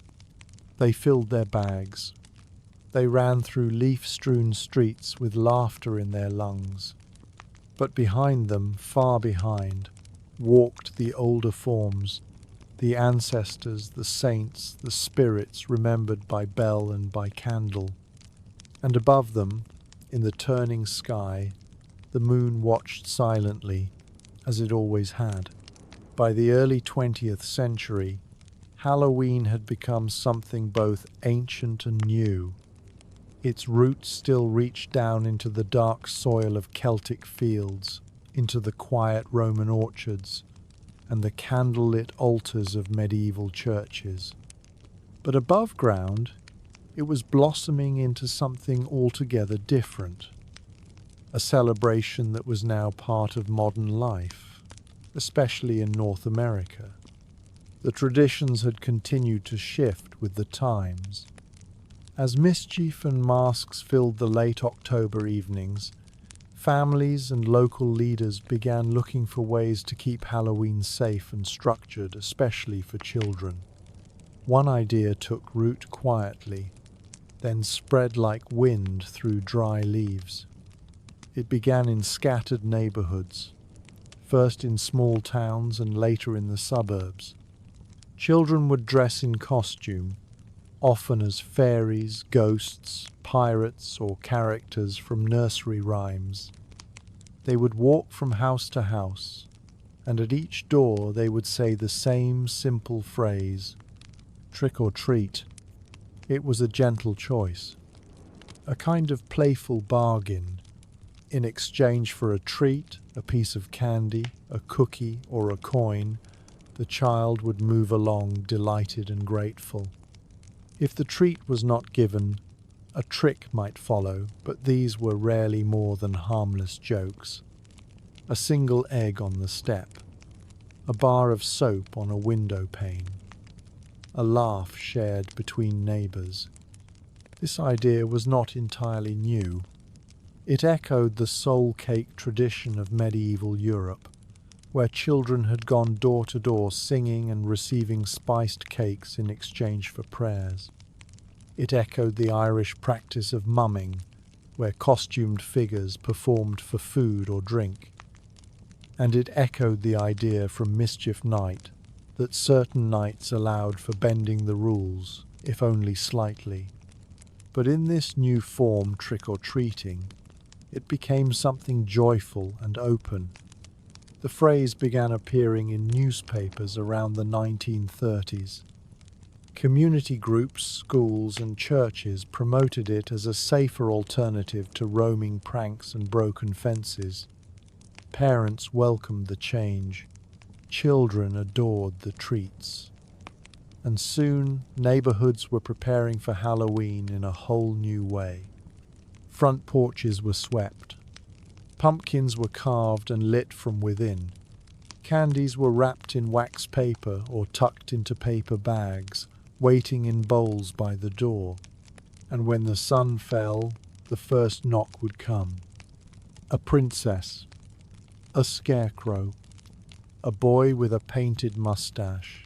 They filled their bags. They ran through leaf-strewn streets with laughter in their lungs. But behind them, far behind, walked the older forms, the ancestors, the saints, the spirits remembered by bell and by candle. And above them, in the turning sky, the moon watched silently, as it always had. By the early 20th century, Halloween had become something both ancient and new. Its roots still reached down into the dark soil of Celtic fields, into the quiet Roman orchards, and the candlelit altars of medieval churches. But above ground, it was blossoming into something altogether different. A celebration that was now part of modern life, especially in North America. The traditions had continued to shift with the times. As mischief and masks filled the late October evenings, families and local leaders began looking for ways to keep Halloween safe and structured, especially for children. One idea took root quietly, then spread like wind through dry leaves. It began in scattered neighborhoods, first in small towns and later in the suburbs. Children would dress in costume, often as fairies, ghosts, pirates, or characters from nursery rhymes. They would walk from house to house, and at each door they would say the same simple phrase, "Trick or treat." It was a gentle choice, a kind of playful bargain. In exchange for a treat, a piece of candy, a cookie, or a coin, the child would move along delighted and grateful. If the treat was not given, a trick might follow, but these were rarely more than harmless jokes. A single egg on the step, a bar of soap on a window pane, a laugh shared between neighbors. This idea was not entirely new. It echoed the soul cake tradition of medieval Europe, where children had gone door to door singing and receiving spiced cakes in exchange for prayers. It echoed the Irish practice of mumming, where costumed figures performed for food or drink. And it echoed the idea from Mischief Night that certain nights allowed for bending the rules, if only slightly. But in this new form, trick-or-treating, it became something joyful and open. The phrase began appearing in newspapers around the 1930s. Community groups, schools, and churches promoted it as a safer alternative to roaming pranks and broken fences. Parents welcomed the change. Children adored the treats. And soon, neighborhoods were preparing for Halloween in a whole new way. Front porches were swept. Pumpkins were carved and lit from within. Candies were wrapped in wax paper or tucked into paper bags, waiting in bowls by the door. And when the sun fell, the first knock would come. A princess, a scarecrow, a boy with a painted mustache,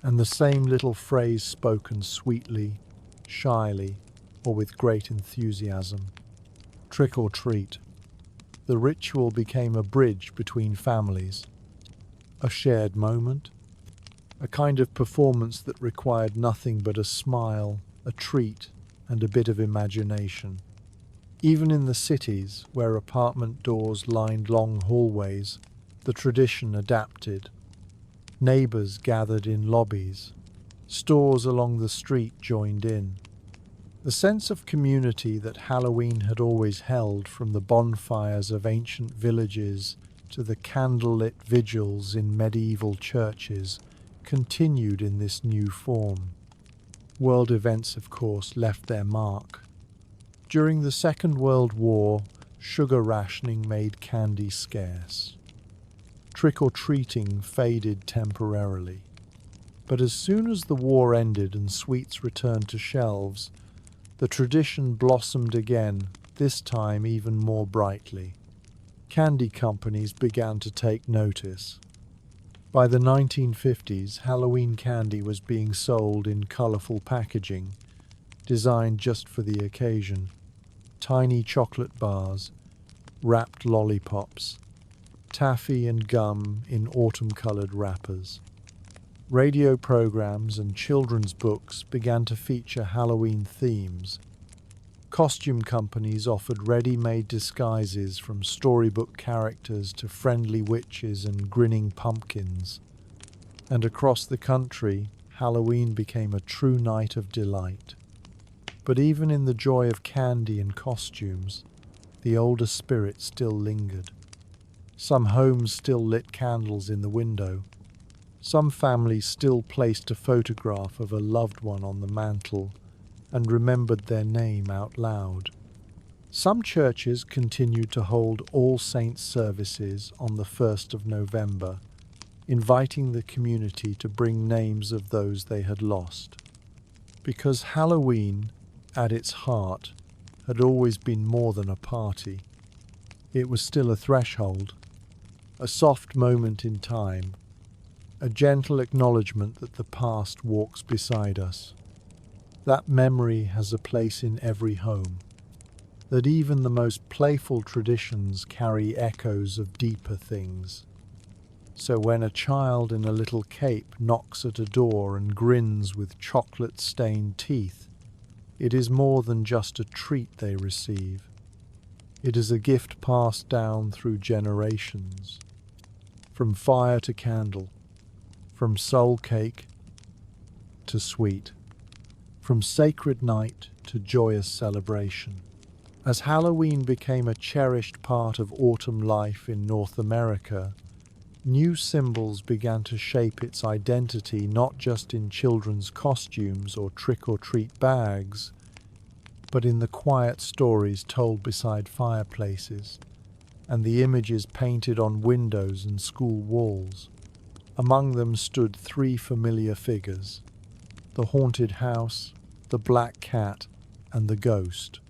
and the same little phrase spoken sweetly, shyly, or with great enthusiasm. Trick or treat. The ritual became a bridge between families, a shared moment, a kind of performance that required nothing but a smile, a treat, and a bit of imagination. Even in the cities, where apartment doors lined long hallways, the tradition adapted. Neighbors gathered in lobbies. Stores along the street joined in. The sense of community that Halloween had always held, from the bonfires of ancient villages to the candlelit vigils in medieval churches, continued in this new form. World events, of course, left their mark. During the Second World War, sugar rationing made candy scarce. Trick-or-treating faded temporarily. But as soon as the war ended and sweets returned to shelves, the tradition blossomed again, this time even more brightly. Candy companies began to take notice. By the 1950s, Halloween candy was being sold in colorful packaging, designed just for the occasion. Tiny chocolate bars, wrapped lollipops, taffy and gum in autumn-colored wrappers. Radio programs and children's books began to feature Halloween themes. Costume companies offered ready-made disguises from storybook characters to friendly witches and grinning pumpkins. And across the country, Halloween became a true night of delight. But even in the joy of candy and costumes, the older spirit still lingered. Some homes still lit candles in the window. Some families still placed a photograph of a loved one on the mantel and remembered their name out loud. Some churches continued to hold All Saints services on the 1st of November, inviting the community to bring names of those they had lost. Because Halloween, at its heart, had always been more than a party. It was still a threshold, a soft moment in time, a gentle acknowledgement that the past walks beside us. That memory has a place in every home, that even the most playful traditions carry echoes of deeper things. So when a child in a little cape knocks at a door and grins with chocolate-stained teeth, it is more than just a treat they receive. It is a gift passed down through generations, from fire to candle, from soul cake to sweet, from sacred night to joyous celebration. As Halloween became a cherished part of autumn life in North America, new symbols began to shape its identity not just in children's costumes or trick-or-treat bags, but in the quiet stories told beside fireplaces and the images painted on windows and school walls. Among them stood three familiar figures: the haunted house, the black cat, and the ghost.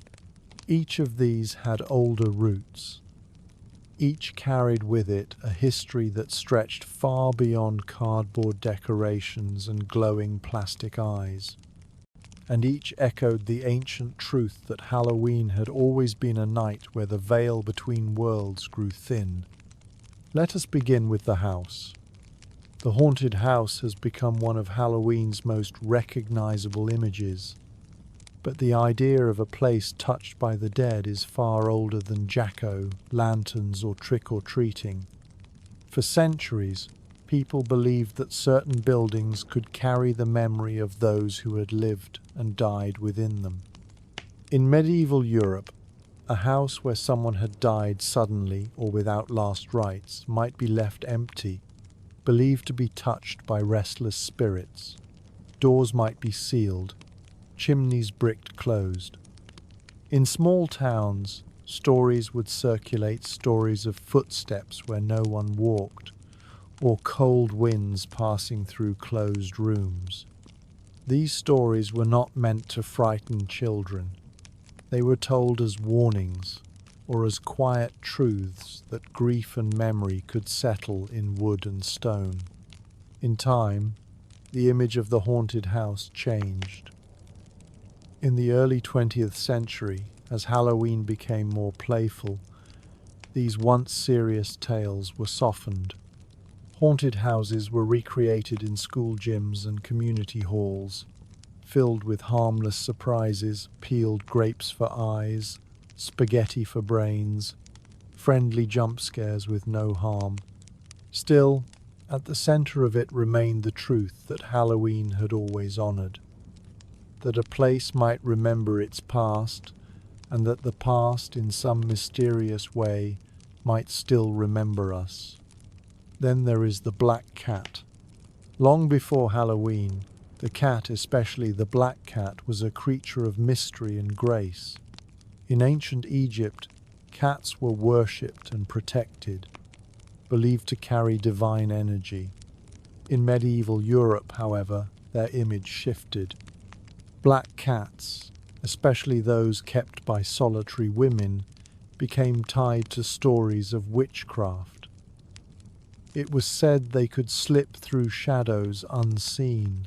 Each of these had older roots. Each carried with it a history that stretched far beyond cardboard decorations and glowing plastic eyes. And each echoed the ancient truth that Halloween had always been a night where the veil between worlds grew thin. Let us begin with the house. The haunted house has become one of Halloween's most recognizable images. But the idea of a place touched by the dead is far older than Jacko, lanterns, or trick-or-treating. For centuries, people believed that certain buildings could carry the memory of those who had lived and died within them. In medieval Europe, a house where someone had died suddenly or without last rites might be left empty, believed to be touched by restless spirits. Doors might be sealed, chimneys bricked closed. In small towns, stories would circulate, stories of footsteps where no one walked, or cold winds passing through closed rooms. These stories were not meant to frighten children. They were told as warnings, or as quiet truths that grief and memory could settle in wood and stone. In time, the image of the haunted house changed. In the early 20th century, as Halloween became more playful, these once serious tales were softened. Haunted houses were recreated in school gyms and community halls, filled with harmless surprises, peeled grapes for eyes, spaghetti for brains, friendly jump scares with no harm. Still, at the center of it remained the truth that Halloween had always honored. That a place might remember its past, and that the past, in some mysterious way, might still remember us. Then there is the black cat. Long before Halloween, The cat, especially the black cat, was a creature of mystery and grace. In ancient Egypt, cats were worshipped and protected, believed to carry divine energy. In medieval Europe, however, their image shifted. Black cats, especially those kept by solitary women, became tied to stories of witchcraft. It was said they could slip through shadows unseen,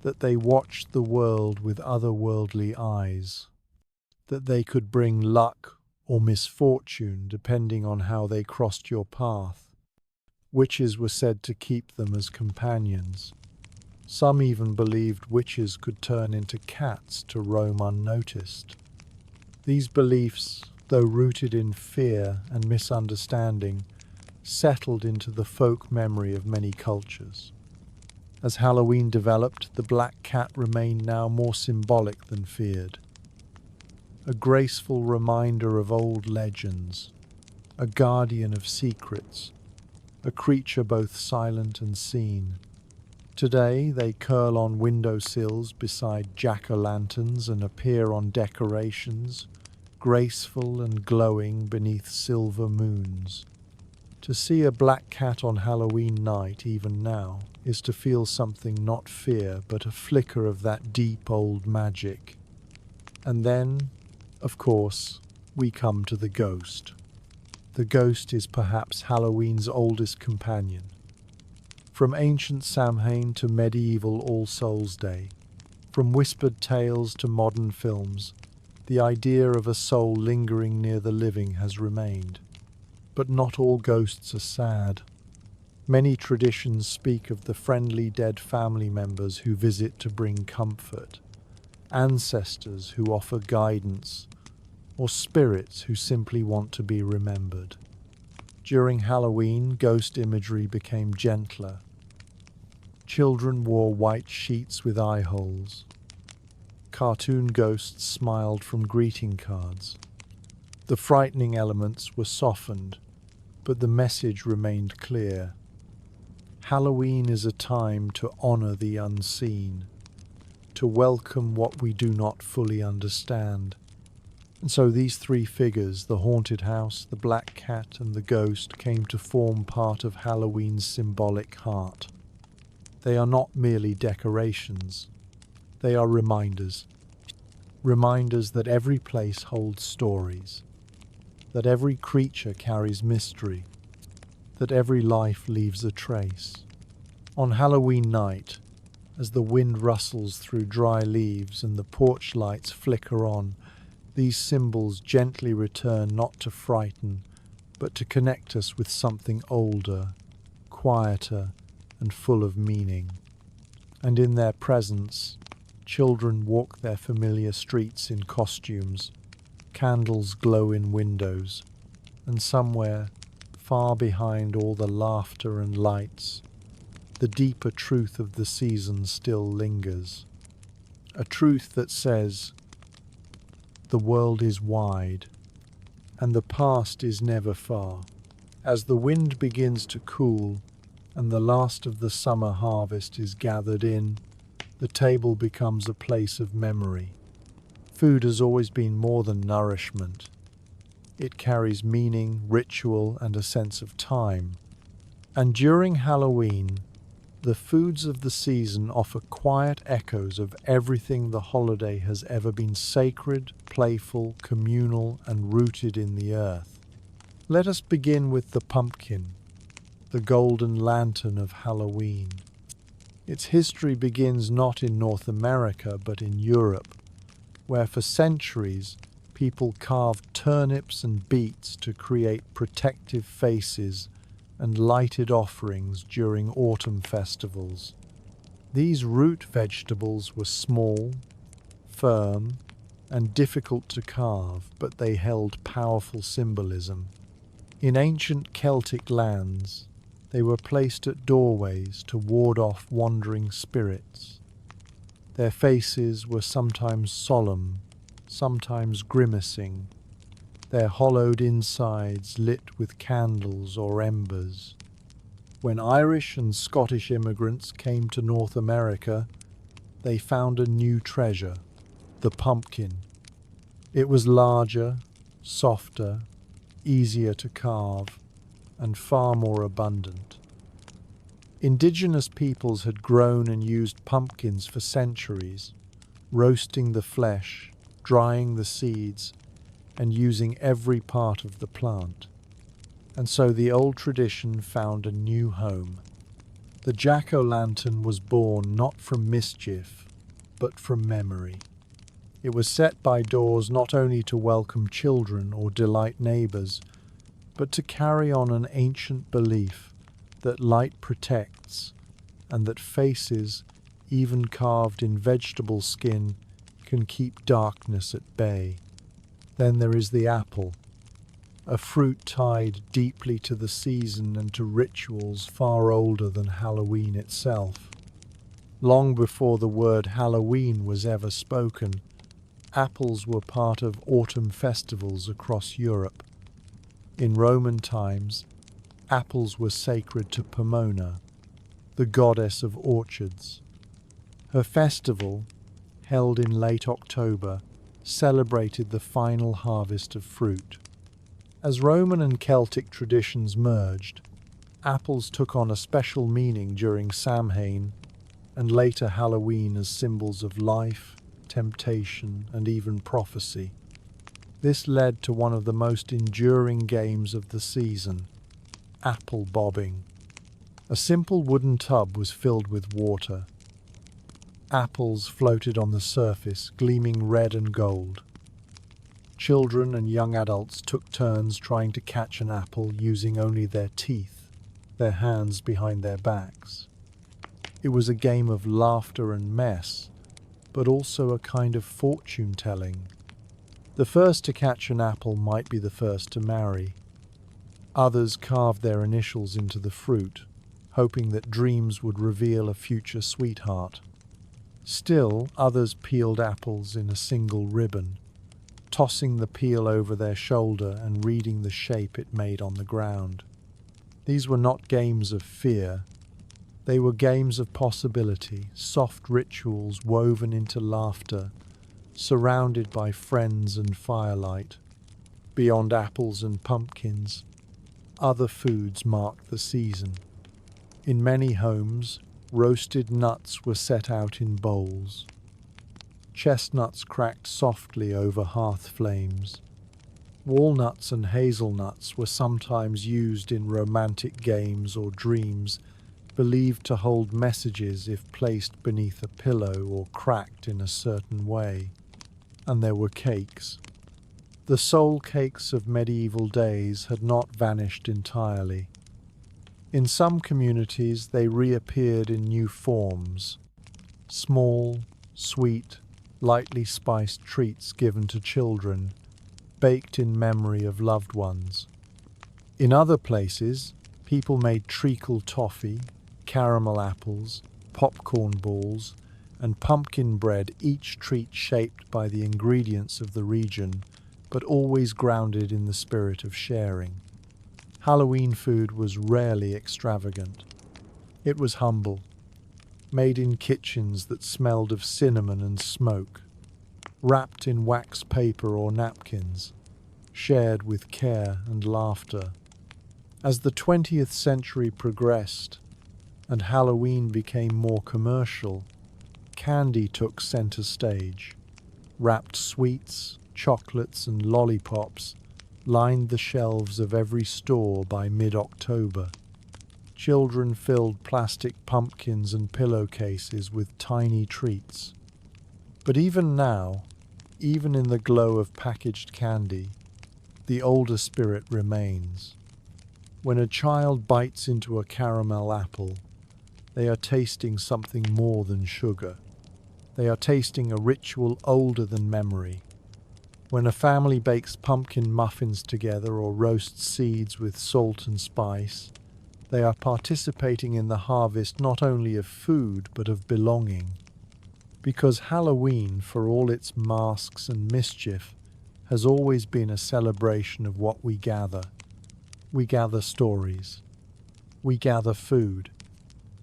that they watched the world with otherworldly eyes, that they could bring luck or misfortune depending on how they crossed your path. Witches were said to keep them as companions. Some even believed witches could turn into cats to roam unnoticed. These beliefs, though rooted in fear and misunderstanding, settled into the folk memory of many cultures. As Halloween developed, the black cat remained now more symbolic than feared. A graceful reminder of old legends, a guardian of secrets, a creature both silent and seen. Today they curl on windowsills beside jack-o'-lanterns and appear on decorations, graceful and glowing beneath silver moons. To see a black cat on Halloween night, even now, is to feel something not fear, but a flicker of that deep old magic. And then, of course, we come to the ghost. The ghost is perhaps Halloween's oldest companion. From ancient Samhain to medieval All Souls' Day, from whispered tales to modern films, the idea of a soul lingering near the living has remained. But not all ghosts are sad. Many traditions speak of the friendly dead family members who visit to bring comfort, ancestors who offer guidance, or spirits who simply want to be remembered. During Halloween, ghost imagery became gentler. Children wore white sheets with eye holes. Cartoon ghosts smiled from greeting cards. The frightening elements were softened, but the message remained clear. Halloween is a time to honor the unseen, to welcome what we do not fully understand. And so these three figures, the haunted house, the black cat, and the ghost, came to form part of Halloween's symbolic heart. They are not merely decorations. They are reminders. Reminders that every place holds stories, that every creature carries mystery, that every life leaves a trace. On Halloween night, as the wind rustles through dry leaves and the porch lights flicker on, these symbols gently return not to frighten, but to connect us with something older, quieter, and full of meaning. And in their presence, children walk their familiar streets in costumes, candles glow in windows, and somewhere, far behind all the laughter and lights, the deeper truth of the season still lingers. A truth that says, the world is wide, and the past is never far. As the wind begins to cool, and the last of the summer harvest is gathered in, the table becomes a place of memory. Food has always been more than nourishment. It carries meaning, ritual, and a sense of time. And during Halloween, the foods of the season offer quiet echoes of everything the holiday has ever been: sacred, playful, communal, and rooted in the earth. Let us begin with the pumpkin, the golden lantern of Halloween. Its history begins not in North America but in Europe, where for centuries people carved turnips and beets to create protective faces and lighted offerings during autumn festivals. These root vegetables were small, firm, and difficult to carve, but they held powerful symbolism. In ancient Celtic lands, they were placed at doorways to ward off wandering spirits. Their faces were sometimes solemn, sometimes grimacing, their hollowed insides lit with candles or embers. When Irish and Scottish immigrants came to North America, they found a new treasure, the pumpkin. It was larger, softer, easier to carve, and far more abundant. Indigenous peoples had grown and used pumpkins for centuries, roasting the flesh, drying the seeds, and using every part of the plant. And so the old tradition found a new home. The jack-o'-lantern was born not from mischief, but from memory. It was set by doors not only to welcome children or delight neighbors, but to carry on an ancient belief that light protects and that faces, even carved in vegetable skin, can keep darkness at bay. Then there is the apple, a fruit tied deeply to the season and to rituals far older than Halloween itself. Long before the word Halloween was ever spoken, apples were part of autumn festivals across Europe. In Roman times, apples were sacred to Pomona, the goddess of orchards. Her festival, held in late October, celebrated the final harvest of fruit. As Roman and Celtic traditions merged, apples took on a special meaning during Samhain and later Halloween as symbols of life, temptation, and even prophecy. This led to one of the most enduring games of the season, apple bobbing. A simple wooden tub was filled with water. Apples floated on the surface, gleaming red and gold. Children and young adults took turns trying to catch an apple using only their teeth, their hands behind their backs. It was a game of laughter and mess, but also a kind of fortune-telling. The first to catch an apple might be the first to marry. Others carved their initials into the fruit, hoping that dreams would reveal a future sweetheart. Still, others peeled apples in a single ribbon, tossing the peel over their shoulder and reading the shape it made on the ground. These were not games of fear. They were games of possibility, soft rituals woven into laughter, surrounded by friends and firelight. Beyond apples and pumpkins, other foods marked the season. In many homes, roasted nuts were set out in bowls. Chestnuts cracked softly over hearth flames. Walnuts and hazelnuts were sometimes used in romantic games or dreams, believed to hold messages if placed beneath a pillow or cracked in a certain way. And there were cakes. The soul cakes of medieval days had not vanished entirely. In some communities they reappeared in new forms. Small, sweet, lightly spiced treats given to children, baked in memory of loved ones. In other places, people made treacle toffee, caramel apples, popcorn balls, and pumpkin bread, each treat shaped by the ingredients of the region, but always grounded in the spirit of sharing. Halloween food was rarely extravagant. It was humble, made in kitchens that smelled of cinnamon and smoke, wrapped in wax paper or napkins, shared with care and laughter. As the 20th century progressed and Halloween became more commercial, candy took center stage. Wrapped sweets, chocolates, and lollipops lined the shelves of every store by mid-October. Children filled plastic pumpkins and pillowcases with tiny treats. But even now, even in the glow of packaged candy, the older spirit remains. When a child bites into a caramel apple, they are tasting something more than sugar. They are tasting a ritual older than memory. When a family bakes pumpkin muffins together or roasts seeds with salt and spice, they are participating in the harvest not only of food but of belonging. Because Halloween, for all its masks and mischief, has always been a celebration of what we gather. We gather stories. We gather food.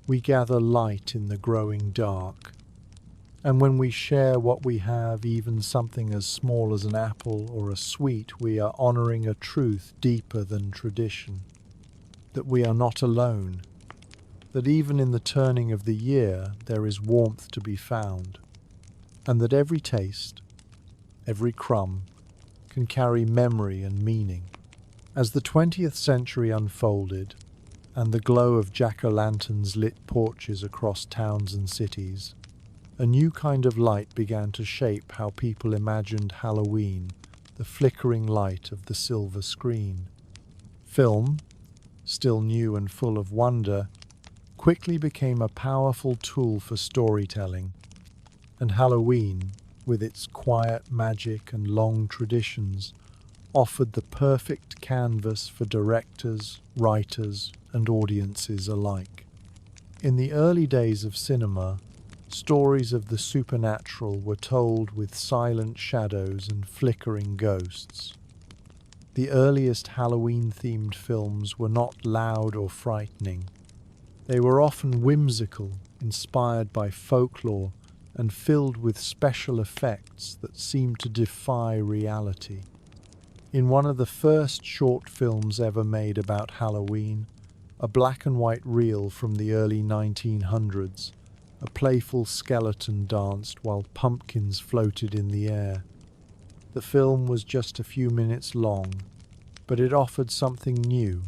We gather light in the growing dark. And when we share what we have, even something as small as an apple or a sweet, we are honoring a truth deeper than tradition. That we are not alone. That even in the turning of the year, there is warmth to be found. And that every taste, every crumb, can carry memory and meaning. As the 20th century unfolded, and the glow of jack-o'-lanterns lit porches across towns and cities, a new kind of light began to shape how people imagined Halloween, the flickering light of the silver screen. Film, still new and full of wonder, quickly became a powerful tool for storytelling, and Halloween, with its quiet magic and long traditions, offered the perfect canvas for directors, writers, and audiences alike. In the early days of cinema, stories of the supernatural were told with silent shadows and flickering ghosts. The earliest Halloween-themed films were not loud or frightening. They were often whimsical, inspired by folklore, and filled with special effects that seemed to defy reality. In one of the first short films ever made about Halloween, a black and white reel from the early 1900s, a playful skeleton danced while pumpkins floated in the air. The film was just a few minutes long, but it offered something new,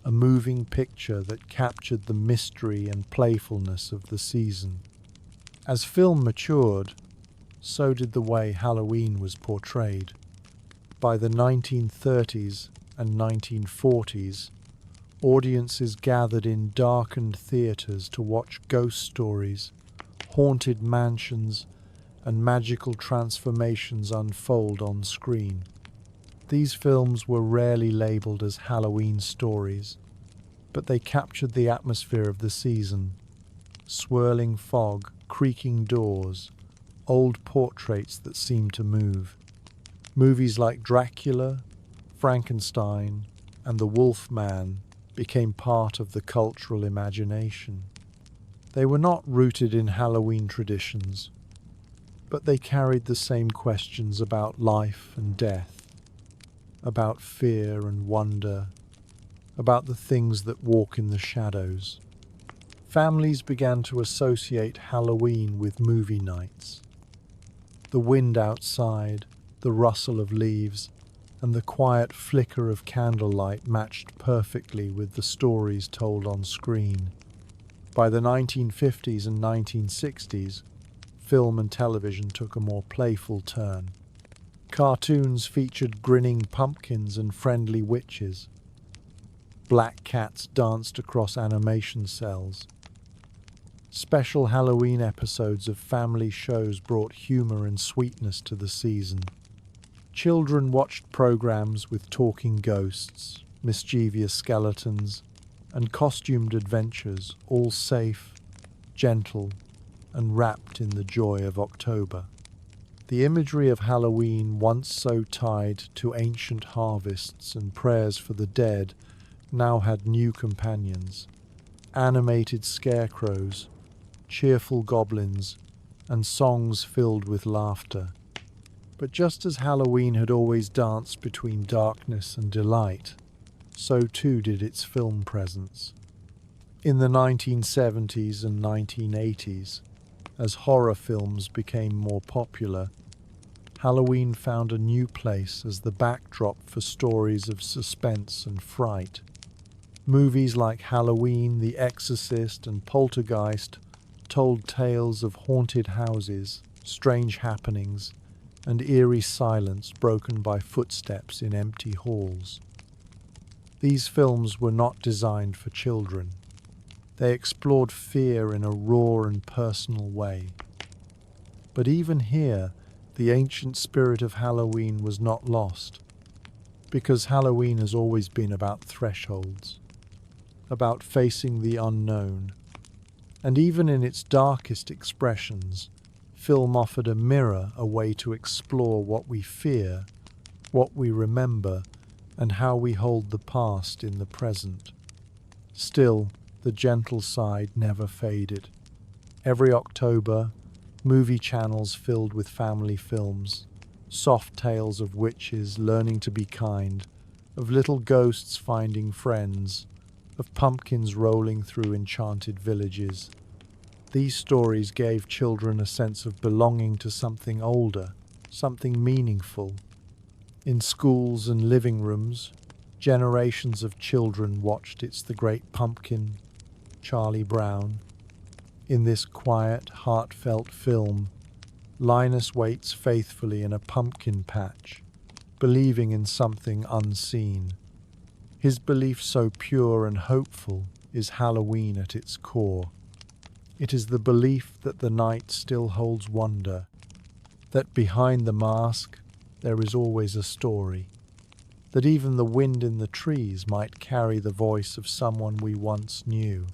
a moving picture that captured the mystery and playfulness of the season. As film matured, so did the way Halloween was portrayed. By the 1930s and 1940s, audiences gathered in darkened theaters to watch ghost stories, haunted mansions, and magical transformations unfold on screen. These films were rarely labeled as Halloween stories, but they captured the atmosphere of the season. Swirling fog, creaking doors, old portraits that seemed to move. Movies like Dracula, Frankenstein, and The Wolf Man became part of the cultural imagination. They were not rooted in Halloween traditions, but they carried the same questions about life and death, about fear and wonder, about the things that walk in the shadows. Families began to associate Halloween with movie nights. The wind outside, the rustle of leaves, and the quiet flicker of candlelight matched perfectly with the stories told on screen. By the 1950s and 1960s, film and television took a more playful turn. Cartoons featured grinning pumpkins and friendly witches. Black cats danced across animation cells. Special Halloween episodes of family shows brought humor and sweetness to the season. Children watched programs with talking ghosts, mischievous skeletons, and costumed adventures, all safe, gentle, and wrapped in the joy of October. The imagery of Halloween, once so tied to ancient harvests and prayers for the dead, now had new companions. Animated scarecrows, cheerful goblins, and songs filled with laughter. But just as Halloween had always danced between darkness and delight, so too did its film presence. In the 1970s and 1980s, as horror films became more popular, Halloween found a new place as the backdrop for stories of suspense and fright. Movies like Halloween, The Exorcist, and Poltergeist told tales of haunted houses, strange happenings, and eerie silence broken by footsteps in empty halls. These films were not designed for children. They explored fear in a raw and personal way. But even here, the ancient spirit of Halloween was not lost, because Halloween has always been about thresholds, about facing the unknown. And even in its darkest expressions, film offered a mirror, a way to explore what we fear, what we remember, and how we hold the past in the present. Still, the gentle side never faded. Every October, movie channels filled with family films, soft tales of witches learning to be kind, of little ghosts finding friends, of pumpkins rolling through enchanted villages. These stories gave children a sense of belonging to something older, something meaningful. In schools and living rooms, generations of children watched It's the Great Pumpkin, Charlie Brown. In this quiet, heartfelt film, Linus waits faithfully in a pumpkin patch, believing in something unseen. His belief so pure and hopeful is Halloween at its core. It is the belief that the night still holds wonder, that behind the mask there is always a story, that even the wind in the trees might carry the voice of someone we once knew.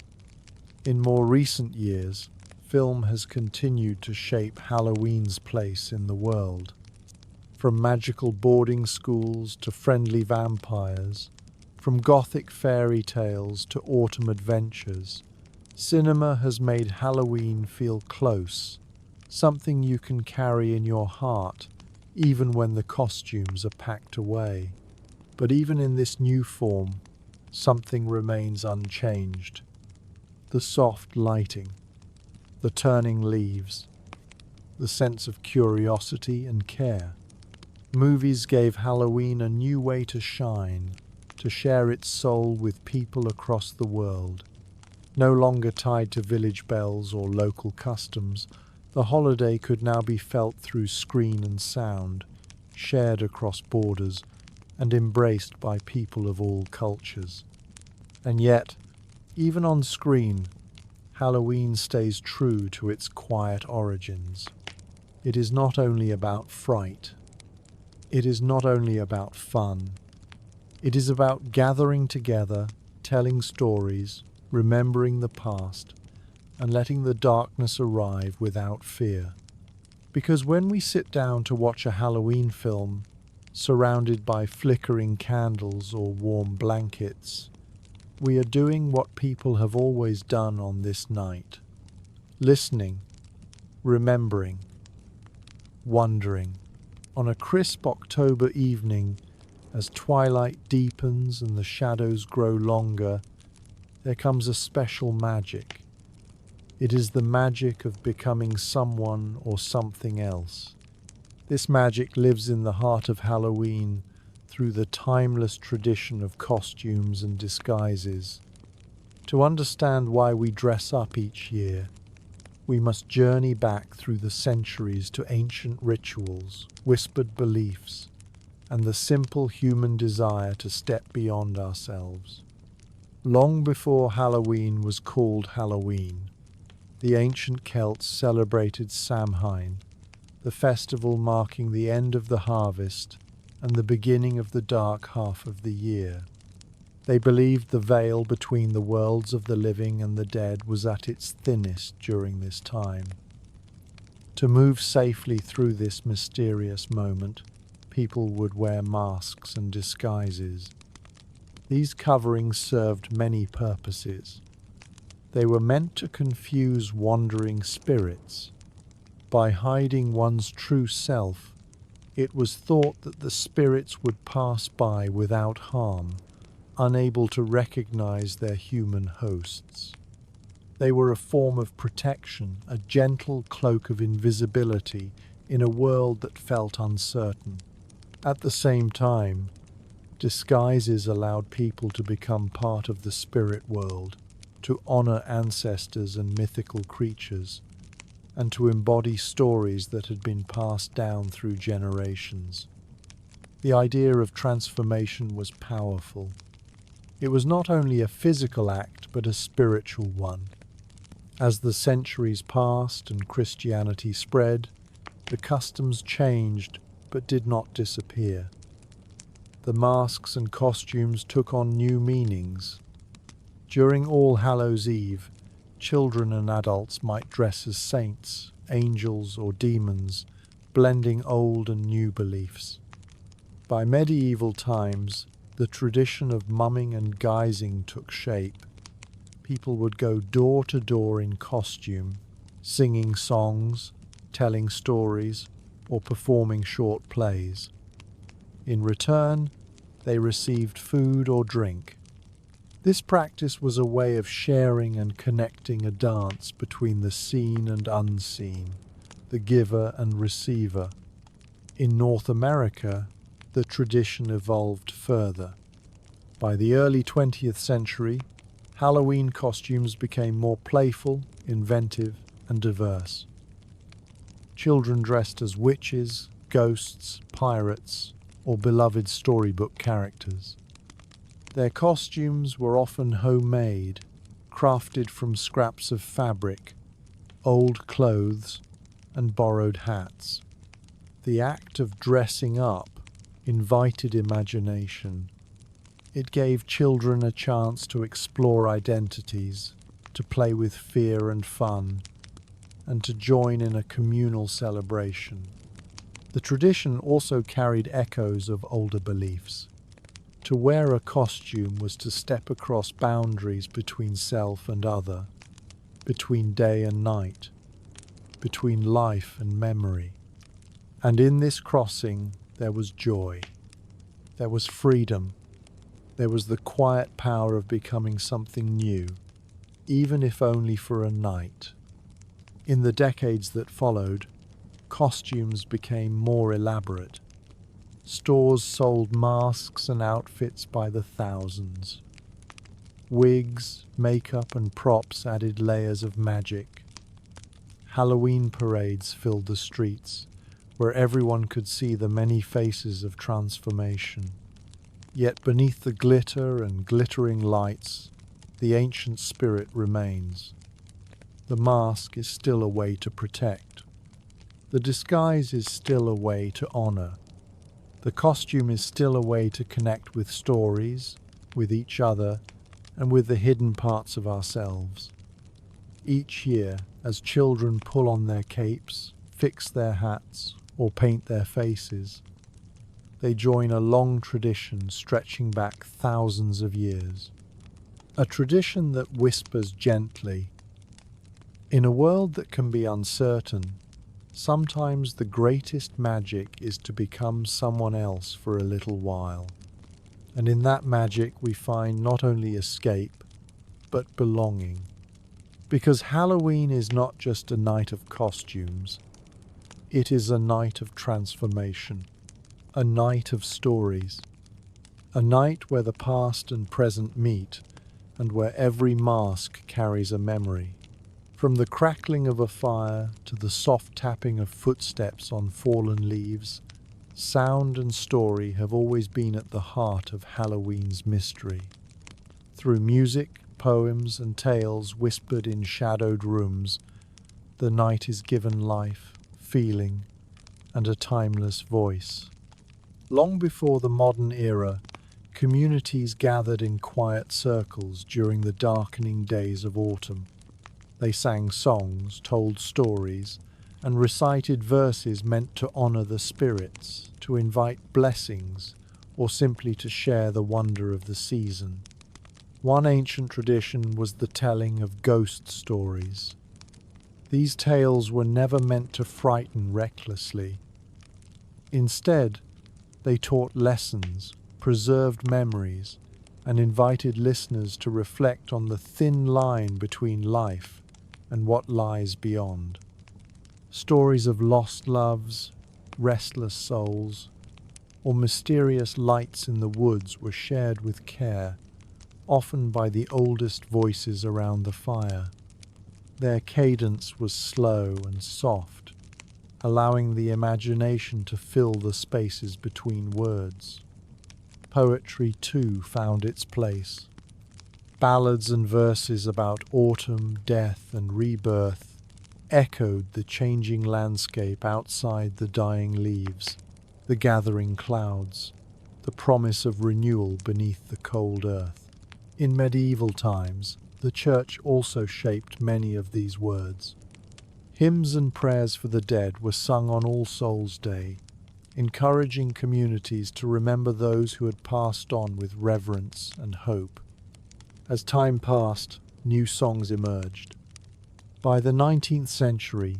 In more recent years, film has continued to shape Halloween's place in the world. From magical boarding schools to friendly vampires, from gothic fairy tales to autumn adventures, cinema has made Halloween feel close, something you can carry in your heart, even when the costumes are packed away. But even in this new form, something remains unchanged. The soft lighting, the turning leaves, the sense of curiosity and care. Movies gave Halloween a new way to shine, to share its soul with people across the world. No longer tied to village bells or local customs, the holiday could now be felt through screen and sound, shared across borders, and embraced by people of all cultures. And yet, even on screen, Halloween stays true to its quiet origins. It is not only about fright. It is not only about fun. It is about gathering together, telling stories, remembering the past, and letting the darkness arrive without fear. Because when we sit down to watch a Halloween film, surrounded by flickering candles or warm blankets, we are doing what people have always done on this night: listening, remembering, wondering. On a crisp October evening, as twilight deepens and the shadows grow longer, there comes a special magic. It is the magic of becoming someone or something else. This magic lives in the heart of Halloween through the timeless tradition of costumes and disguises. To understand why we dress up each year, we must journey back through the centuries to ancient rituals, whispered beliefs, and the simple human desire to step beyond ourselves. Long before Halloween was called Halloween, the ancient Celts celebrated Samhain, the festival marking the end of the harvest and the beginning of the dark half of the year. They believed the veil between the worlds of the living and the dead was at its thinnest during this time. To move safely through this mysterious moment, people would wear masks and disguises. These coverings served many purposes. They were meant to confuse wandering spirits. By hiding one's true self, it was thought that the spirits would pass by without harm, unable to recognize their human hosts. They were a form of protection, a gentle cloak of invisibility in a world that felt uncertain. At the same time, disguises allowed people to become part of the spirit world, to honor ancestors and mythical creatures, and to embody stories that had been passed down through generations. The idea of transformation was powerful. It was not only a physical act, but a spiritual one. As the centuries passed and Christianity spread, the customs changed but did not disappear. The masks and costumes took on new meanings. During All Hallows' Eve, children and adults might dress as saints, angels, or demons, blending old and new beliefs. By medieval times, the tradition of mumming and guising took shape. People would go door to door in costume, singing songs, telling stories, or performing short plays. In return, they received food or drink. This practice was a way of sharing and connecting a dance between the seen and unseen, the giver and receiver. In North America, the tradition evolved further. By the early 20th century, Halloween costumes became more playful, inventive, and diverse. Children dressed as witches, ghosts, pirates, or beloved storybook characters. Their costumes were often homemade, crafted from scraps of fabric, old clothes, and borrowed hats. The act of dressing up invited imagination. It gave children a chance to explore identities, to play with fear and fun, and to join in a communal celebration. The tradition also carried echoes of older beliefs. To wear a costume was to step across boundaries between self and other, between day and night, between life and memory. And in this crossing, there was joy. There was freedom. There was the quiet power of becoming something new, even if only for a night. In the decades that followed, costumes became more elaborate. Stores sold masks and outfits by the thousands. Wigs, makeup, and props added layers of magic. Halloween parades filled the streets, where everyone could see the many faces of transformation. Yet beneath the glitter and glittering lights, the ancient spirit remains. The mask is still a way to protect. The disguise is still a way to honor. The costume is still a way to connect with stories, with each other, and with the hidden parts of ourselves. Each year, as children pull on their capes, fix their hats, or paint their faces, they join a long tradition stretching back thousands of years. A tradition that whispers gently. In a world that can be uncertain, sometimes the greatest magic is to become someone else for a little while. And in that magic we find not only escape, but belonging. Because Halloween is not just a night of costumes, it is a night of transformation, a night of stories, a night where the past and present meet, and where every mask carries a memory. From the crackling of a fire to the soft tapping of footsteps on fallen leaves, sound and story have always been at the heart of Halloween's mystery. Through music, poems, and tales whispered in shadowed rooms, the night is given life, feeling, and a timeless voice. Long before the modern era, communities gathered in quiet circles during the darkening days of autumn. They sang songs, told stories, and recited verses meant to honor the spirits, to invite blessings, or simply to share the wonder of the season. One ancient tradition was the telling of ghost stories. These tales were never meant to frighten recklessly. Instead, they taught lessons, preserved memories, and invited listeners to reflect on the thin line between life and what lies beyond. Stories of lost loves, restless souls, or mysterious lights in the woods were shared with care, often by the oldest voices around the fire. Their cadence was slow and soft, allowing the imagination to fill the spaces between words. Poetry, too, found its place. Ballads and verses about autumn, death, and rebirth echoed the changing landscape outside the dying leaves, the gathering clouds, the promise of renewal beneath the cold earth. In medieval times, the church also shaped many of these words. Hymns and prayers for the dead were sung on All Souls' Day, encouraging communities to remember those who had passed on with reverence and hope. As time passed, new songs emerged. By the 19th century,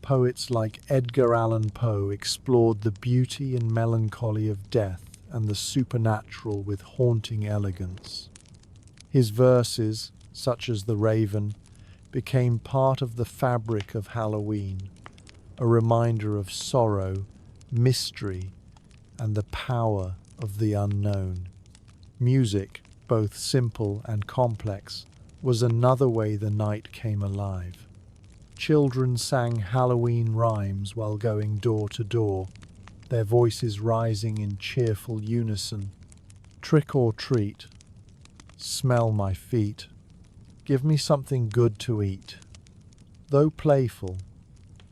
poets like Edgar Allan Poe explored the beauty and melancholy of death and the supernatural with haunting elegance. His verses, such as The Raven, became part of the fabric of Halloween, a reminder of sorrow, mystery, and the power of the unknown. Music, both simple and complex, was another way the night came alive. Children sang Halloween rhymes while going door to door, their voices rising in cheerful unison. Trick or treat, smell my feet, give me something good to eat. Though playful,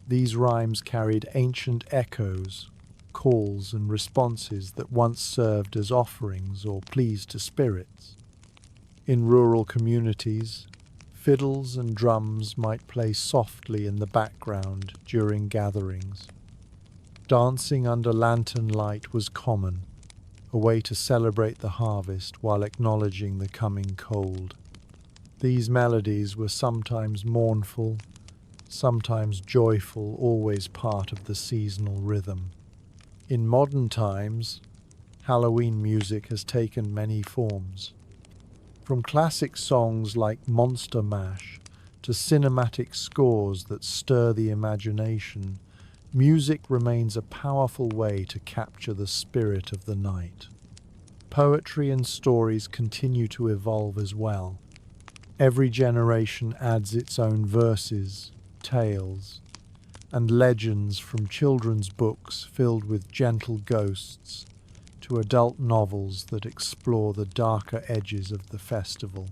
these rhymes carried ancient echoes, calls and responses that once served as offerings or pleas to spirits. In rural communities, fiddles and drums might play softly in the background during gatherings. Dancing under lantern light was common, a way to celebrate the harvest while acknowledging the coming cold. These melodies were sometimes mournful, sometimes joyful, always part of the seasonal rhythm. In modern times, Halloween music has taken many forms. From classic songs like Monster Mash to cinematic scores that stir the imagination, music remains a powerful way to capture the spirit of the night. Poetry and stories continue to evolve as well. Every generation adds its own verses, tales, and legends, from children's books filled with gentle ghosts to adult novels that explore the darker edges of the festival.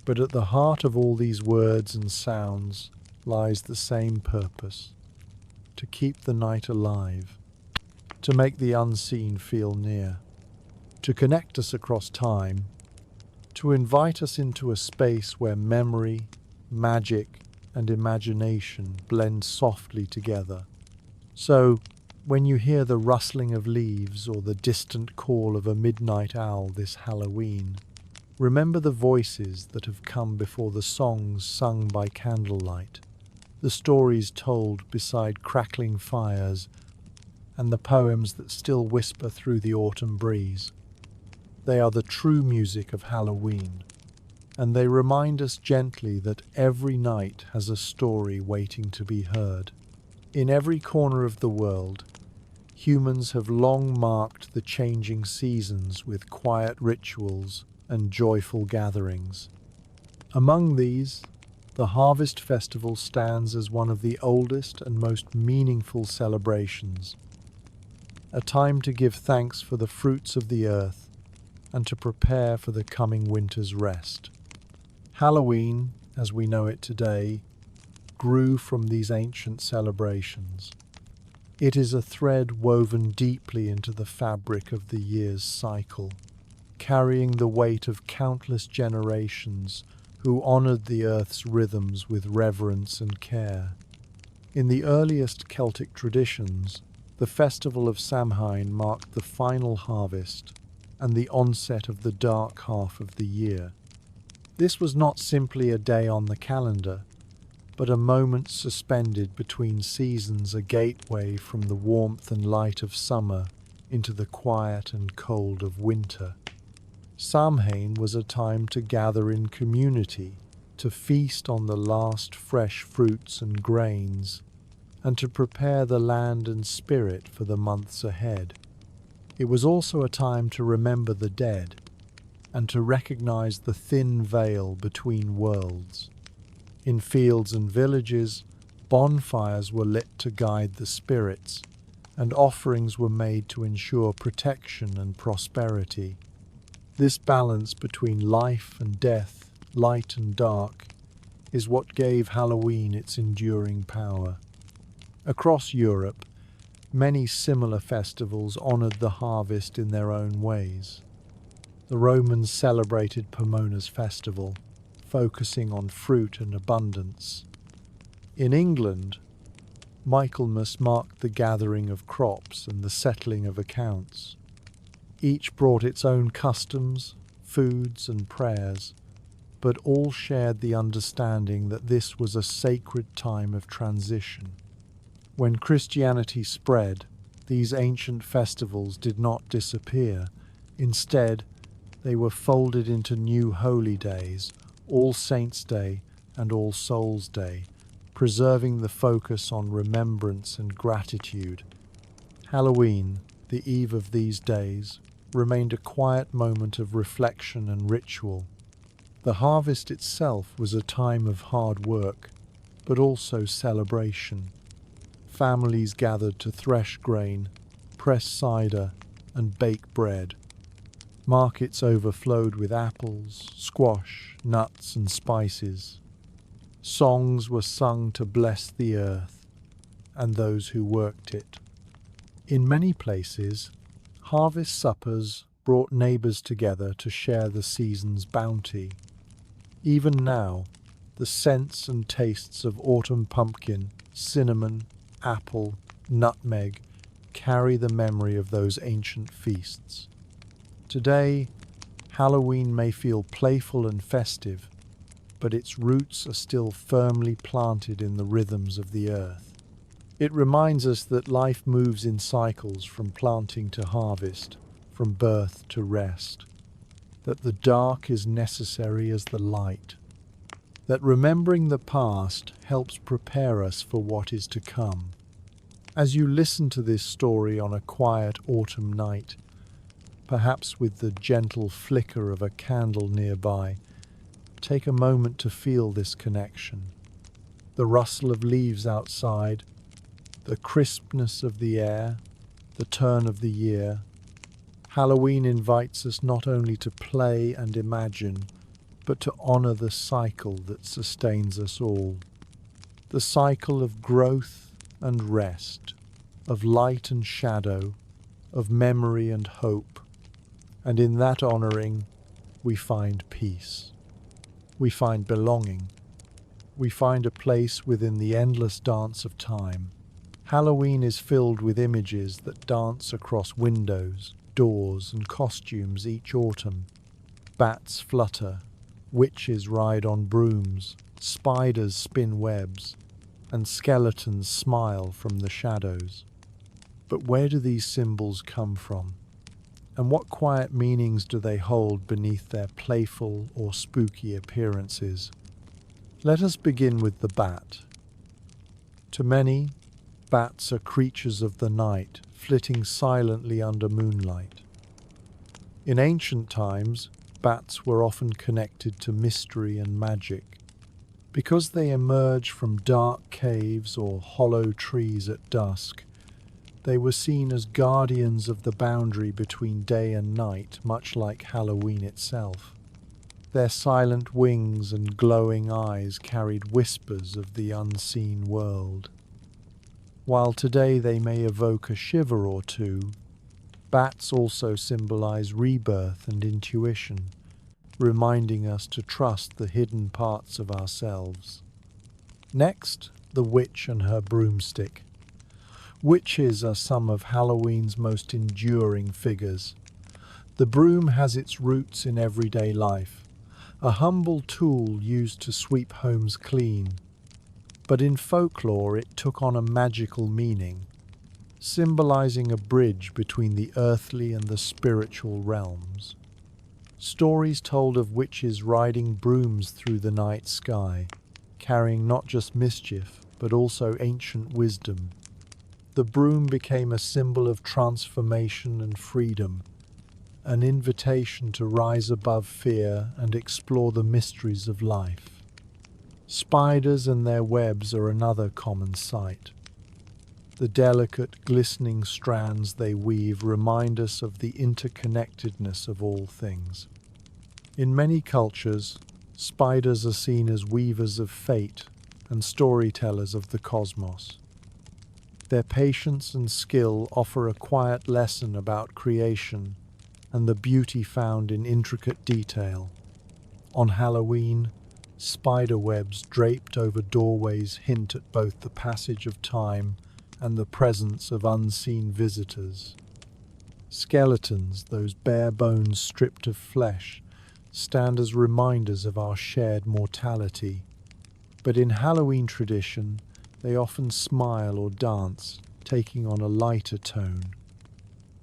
But at the heart of all these words and sounds lies the same purpose: to keep the night alive, to make the unseen feel near, to connect us across time, to invite us into a space where memory, magic, and imagination blend softly together. So, when you hear the rustling of leaves or the distant call of a midnight owl this Halloween, remember the voices that have come before, the songs sung by candlelight, the stories told beside crackling fires, and the poems that still whisper through the autumn breeze. They are the true music of Halloween, and they remind us gently that every night has a story waiting to be heard. In every corner of the world, humans have long marked the changing seasons with quiet rituals and joyful gatherings. Among these, the Harvest Festival stands as one of the oldest and most meaningful celebrations, a time to give thanks for the fruits of the earth and to prepare for the coming winter's rest. Halloween, as we know it today, grew from these ancient celebrations. It is a thread woven deeply into the fabric of the year's cycle, carrying the weight of countless generations who honored the earth's rhythms with reverence and care. In the earliest Celtic traditions, the festival of Samhain marked the final harvest and the onset of the dark half of the year. This was not simply a day on the calendar, but a moment suspended between seasons, a gateway from the warmth and light of summer into the quiet and cold of winter. Samhain was a time to gather in community, to feast on the last fresh fruits and grains, and to prepare the land and spirit for the months ahead. It was also a time to remember the dead, and to recognize the thin veil between worlds. In fields and villages, bonfires were lit to guide the spirits, and offerings were made to ensure protection and prosperity. This balance between life and death, light and dark, is what gave Halloween its enduring power. Across Europe, many similar festivals honored the harvest in their own ways. The Romans celebrated Pomona's festival, focusing on fruit and abundance. In England, Michaelmas marked the gathering of crops and the settling of accounts. Each brought its own customs, foods, and prayers, but all shared the understanding that this was a sacred time of transition. When Christianity spread, these ancient festivals did not disappear. Instead, they were folded into new holy days, All Saints' Day and All Souls' Day, preserving the focus on remembrance and gratitude. Halloween, the eve of these days, remained a quiet moment of reflection and ritual. The harvest itself was a time of hard work, but also celebration. Families gathered to thresh grain, press cider, and bake bread. Markets overflowed with apples, squash, nuts, and spices. Songs were sung to bless the earth and those who worked it. In many places, harvest suppers brought neighbors together to share the season's bounty. Even now, the scents and tastes of autumn pumpkin, cinnamon, apple, nutmeg carry the memory of those ancient feasts. Today, Halloween may feel playful and festive, but its roots are still firmly planted in the rhythms of the earth. It reminds us that life moves in cycles from planting to harvest, from birth to rest, that the dark is necessary as the light, that remembering the past helps prepare us for what is to come. As you listen to this story on a quiet autumn night, perhaps with the gentle flicker of a candle nearby, take a moment to feel this connection. The rustle of leaves outside, the crispness of the air, the turn of the year. Halloween invites us not only to play and imagine, but to honor the cycle that sustains us all. The cycle of growth and rest, of light and shadow, of memory and hope. And in that honoring, we find peace. We find belonging. We find a place within the endless dance of time. Halloween is filled with images that dance across windows, doors, and costumes each autumn. Bats flutter, witches ride on brooms, spiders spin webs, and skeletons smile from the shadows. But where do these symbols come from? And what quiet meanings do they hold beneath their playful or spooky appearances? Let us begin with the bat. To many, bats are creatures of the night, flitting silently under moonlight. In ancient times, bats were often connected to mystery and magic. Because they emerge from dark caves or hollow trees at dusk, they were seen as guardians of the boundary between day and night, much like Halloween itself. Their silent wings and glowing eyes carried whispers of the unseen world. While today they may evoke a shiver or two, bats also symbolize rebirth and intuition, reminding us to trust the hidden parts of ourselves. Next, the witch and her broomstick. Witches are some of Halloween's most enduring figures. The broom has its roots in everyday life, a humble tool used to sweep homes clean. But in folklore it took on a magical meaning, symbolizing a bridge between the earthly and the spiritual realms. Stories told of witches riding brooms through the night sky, carrying not just mischief, but also ancient wisdom. The broom became a symbol of transformation and freedom, an invitation to rise above fear and explore the mysteries of life. Spiders and their webs are another common sight. The delicate, glistening strands they weave remind us of the interconnectedness of all things. In many cultures, spiders are seen as weavers of fate and storytellers of the cosmos. Their patience and skill offer a quiet lesson about creation and the beauty found in intricate detail. On Halloween, spider webs draped over doorways hint at both the passage of time and the presence of unseen visitors. Skeletons, those bare bones stripped of flesh, stand as reminders of our shared mortality. But in Halloween tradition, They often smile or dance, taking on a lighter tone.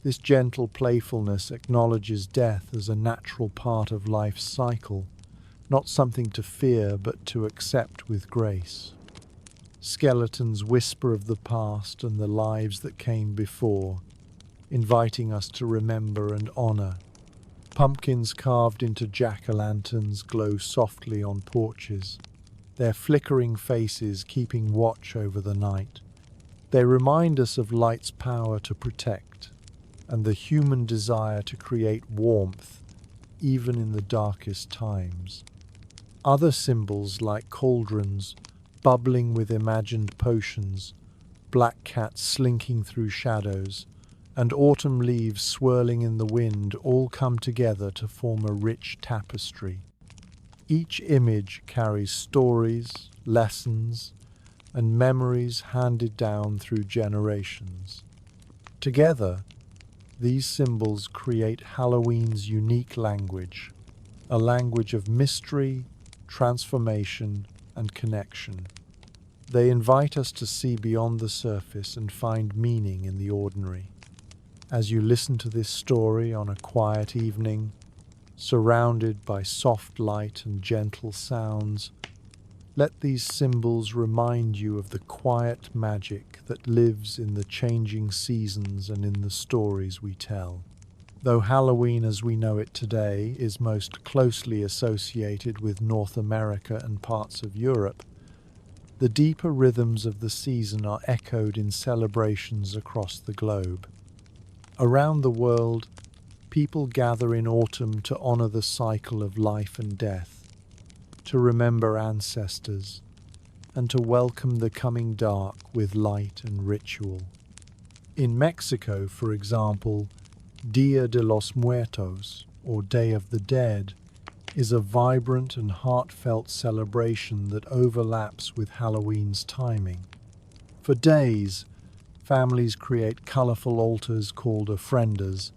This gentle playfulness acknowledges death as a natural part of life's cycle, not something to fear but to accept with grace. Skeletons whisper of the past and the lives that came before, inviting us to remember and honor. Pumpkins carved into jack-o'-lanterns glow softly on porches, their flickering faces keeping watch over the night. They remind us of light's power to protect and the human desire to create warmth even in the darkest times. Other symbols like cauldrons bubbling with imagined potions, black cats slinking through shadows, and autumn leaves swirling in the wind all come together to form a rich tapestry. Each image carries stories, lessons, and memories handed down through generations. Together, these symbols create Halloween's unique language, a language of mystery, transformation, and connection. They invite us to see beyond the surface and find meaning in the ordinary. As you listen to this story on a quiet evening, surrounded by soft light and gentle sounds, let these symbols remind you of the quiet magic that lives in the changing seasons and in the stories we tell. Though Halloween as we know it today is most closely associated with North America and parts of Europe, the deeper rhythms of the season are echoed in celebrations across the globe. Around the world, people gather in autumn to honor the cycle of life and death, to remember ancestors, and to welcome the coming dark with light and ritual. In Mexico, for example, Dia de los Muertos, or Day of the Dead, is a vibrant and heartfelt celebration that overlaps with Halloween's timing. For days, families create colorful altars called ofrendas,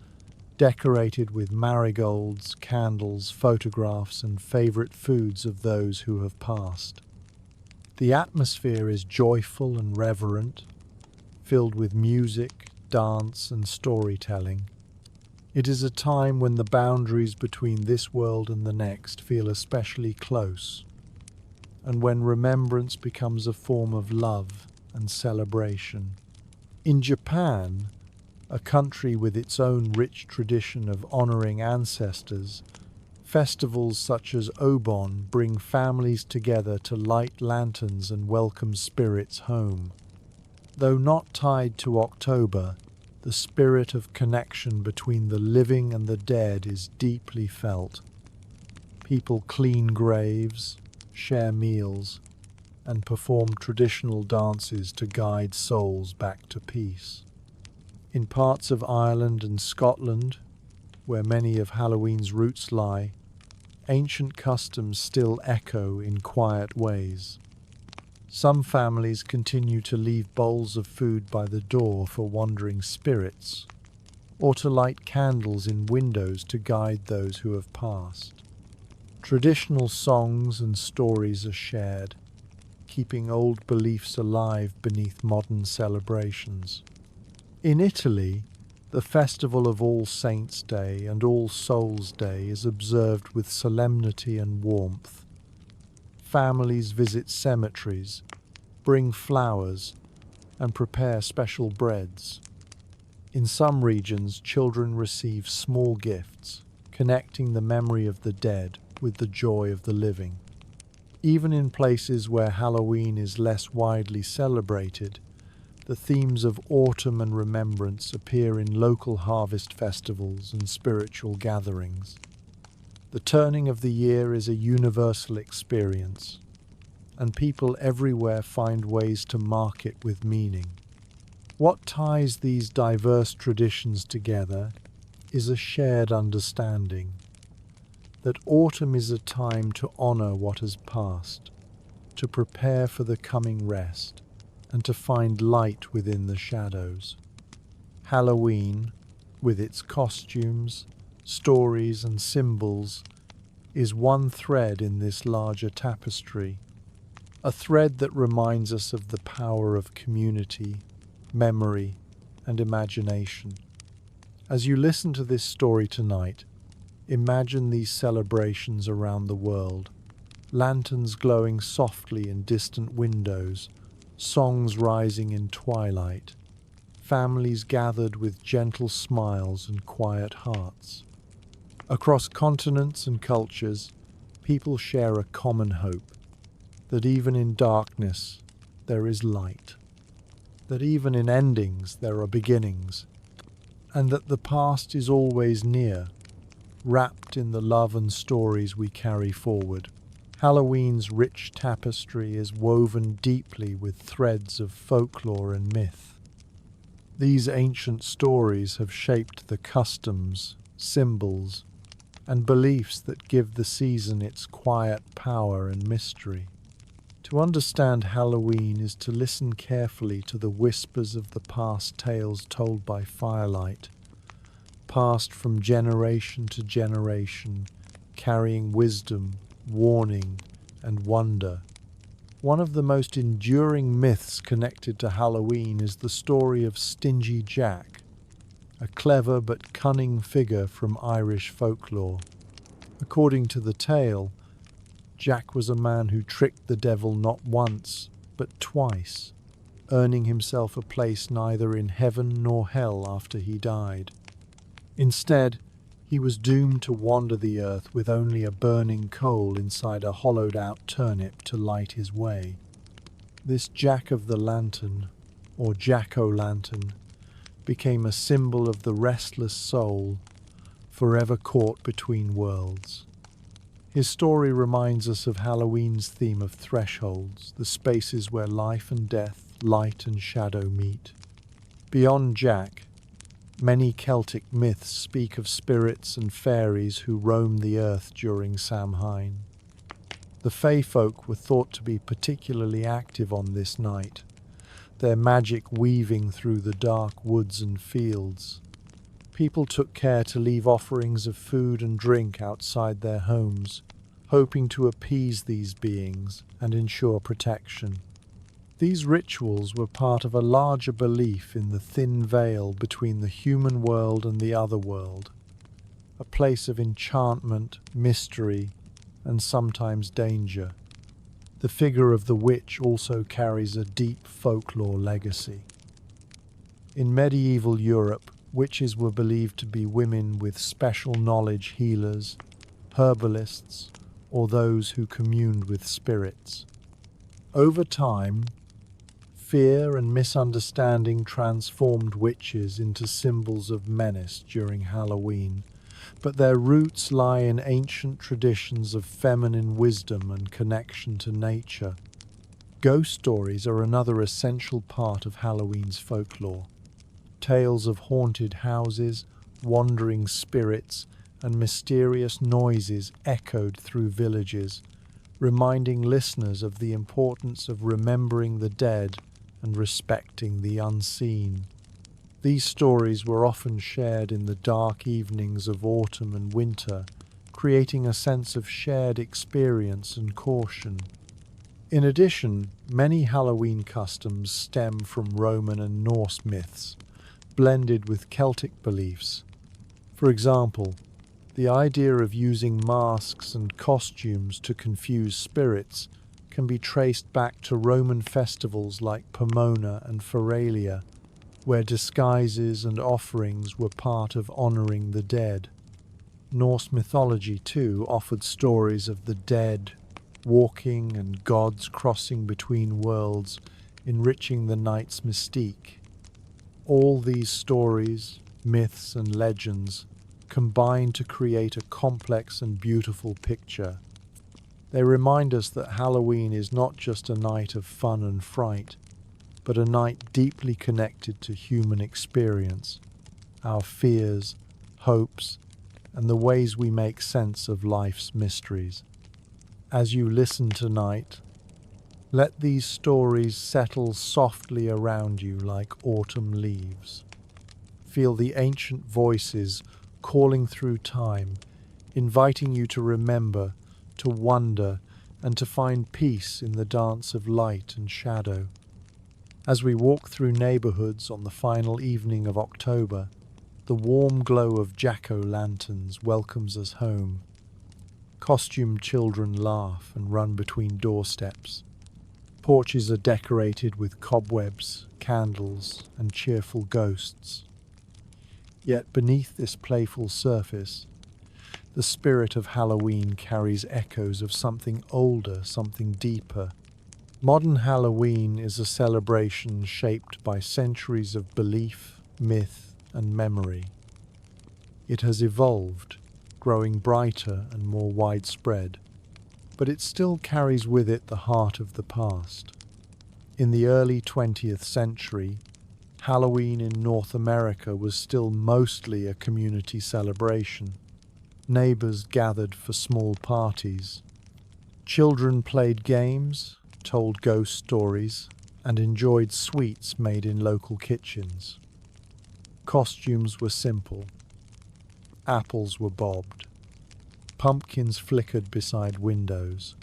decorated with marigolds, candles, photographs, and favorite foods of those who have passed. The atmosphere is joyful and reverent, filled with music, dance, and storytelling. It is a time when the boundaries between this world and the next feel especially close, and when remembrance becomes a form of love and celebration. In Japan, a country with its own rich tradition of honoring ancestors, festivals such as Obon bring families together to light lanterns and welcome spirits home. Though not tied to October, the spirit of connection between the living and the dead is deeply felt. People clean graves, share meals, and perform traditional dances to guide souls back to peace. In parts of Ireland and Scotland, where many of Halloween's roots lie, ancient customs still echo in quiet ways. Some families continue to leave bowls of food by the door for wandering spirits, or to light candles in windows to guide those who have passed. Traditional songs and stories are shared, keeping old beliefs alive beneath modern celebrations. In Italy, the festival of All Saints' Day and All Souls' Day is observed with solemnity and warmth. Families visit cemeteries, bring flowers, and prepare special breads. In some regions, children receive small gifts, connecting the memory of the dead with the joy of the living. Even in places where Halloween is less widely celebrated, the themes of autumn and remembrance appear in local harvest festivals and spiritual gatherings. The turning of the year is a universal experience, and people everywhere find ways to mark it with meaning. What ties these diverse traditions together is a shared understanding that autumn is a time to honor what has passed, to prepare for the coming rest, and to find light within the shadows. Halloween, with its costumes, stories, and symbols, is one thread in this larger tapestry, a thread that reminds us of the power of community, memory, and imagination. As you listen to this story tonight, imagine these celebrations around the world, lanterns glowing softly in distant windows, songs rising in twilight, families gathered with gentle smiles and quiet hearts. Across continents and cultures, people share a common hope that even in darkness there is light, that even in endings there are beginnings, and that the past is always near, wrapped in the love and stories we carry forward. Halloween's rich tapestry is woven deeply with threads of folklore and myth. These ancient stories have shaped the customs, symbols, and beliefs that give the season its quiet power and mystery. To understand Halloween is to listen carefully to the whispers of the past tales told by firelight, passed from generation to generation, carrying wisdom, warning, and wonder. One of the most enduring myths connected to Halloween is the story of Stingy Jack, a clever but cunning figure from Irish folklore. According to the tale, Jack was a man who tricked the devil not once, but twice, earning himself a place neither in heaven nor hell after he died. Instead, he was doomed to wander the earth with only a burning coal inside a hollowed-out turnip to light his way. This Jack of the Lantern, or Jack-o'-lantern, became a symbol of the restless soul, forever caught between worlds. His story reminds us of Halloween's theme of thresholds, the spaces where life and death, light and shadow meet. Beyond Jack, many Celtic myths speak of spirits and fairies who roam the earth during Samhain. The Fae folk were thought to be particularly active on this night, their magic weaving through the dark woods and fields. People took care to leave offerings of food and drink outside their homes, hoping to appease these beings and ensure protection. These rituals were part of a larger belief in the thin veil between the human world and the other world, a place of enchantment, mystery, and sometimes danger. The figure of the witch also carries a deep folklore legacy. In medieval Europe, witches were believed to be women with special knowledge, healers, herbalists, or those who communed with spirits. Over time, fear and misunderstanding transformed witches into symbols of menace during Halloween, but their roots lie in ancient traditions of feminine wisdom and connection to nature. Ghost stories are another essential part of Halloween's folklore. Tales of haunted houses, wandering spirits, and mysterious noises echoed through villages, reminding listeners of the importance of remembering the dead and respecting the unseen. These stories were often shared in the dark evenings of autumn and winter, creating a sense of shared experience and caution. In addition, many Halloween customs stem from Roman and Norse myths, blended with Celtic beliefs. For example, the idea of using masks and costumes to confuse spirits can be traced back to Roman festivals like Pomona and Feralia, where disguises and offerings were part of honoring the dead. Norse mythology, too, offered stories of the dead walking and gods crossing between worlds, enriching the night's mystique. All these stories, myths, and legends combine to create a complex and beautiful picture. They remind us that Halloween is not just a night of fun and fright, but a night deeply connected to human experience, our fears, hopes, and the ways we make sense of life's mysteries. As you listen tonight, let these stories settle softly around you like autumn leaves. Feel the ancient voices calling through time, inviting you to remember, to wonder, and to find peace in the dance of light and shadow. As we walk through neighborhoods on the final evening of October, the warm glow of jack-o'-lanterns welcomes us home. Costumed children laugh and run between doorsteps. Porches are decorated with cobwebs, candles, and cheerful ghosts. Yet beneath this playful surface, the spirit of Halloween carries echoes of something older, something deeper. Modern Halloween is a celebration shaped by centuries of belief, myth, and memory. It has evolved, growing brighter and more widespread, but it still carries with it the heart of the past. In the early 20th century, Halloween in North America was still mostly a community celebration. Neighbors gathered for small parties. Children played games, told ghost stories, and enjoyed sweets made in local kitchens. Costumes were simple. Apples were bobbed. Pumpkins flickered beside windows.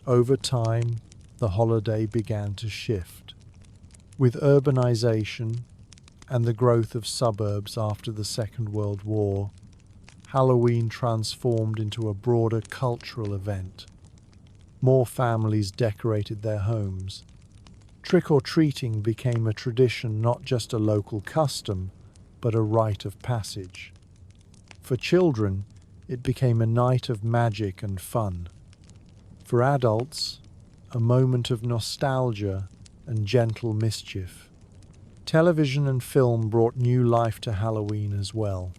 Over time, the holiday began to shift. With urbanization and the growth of suburbs after the Second World War, Halloween transformed into a broader cultural event. More families decorated their homes. Trick-or-treating became a tradition, not just a local custom, but a rite of passage. For children, it became a night of magic and fun. For adults, a moment of nostalgia and gentle mischief. Television and film brought new life to Halloween as well.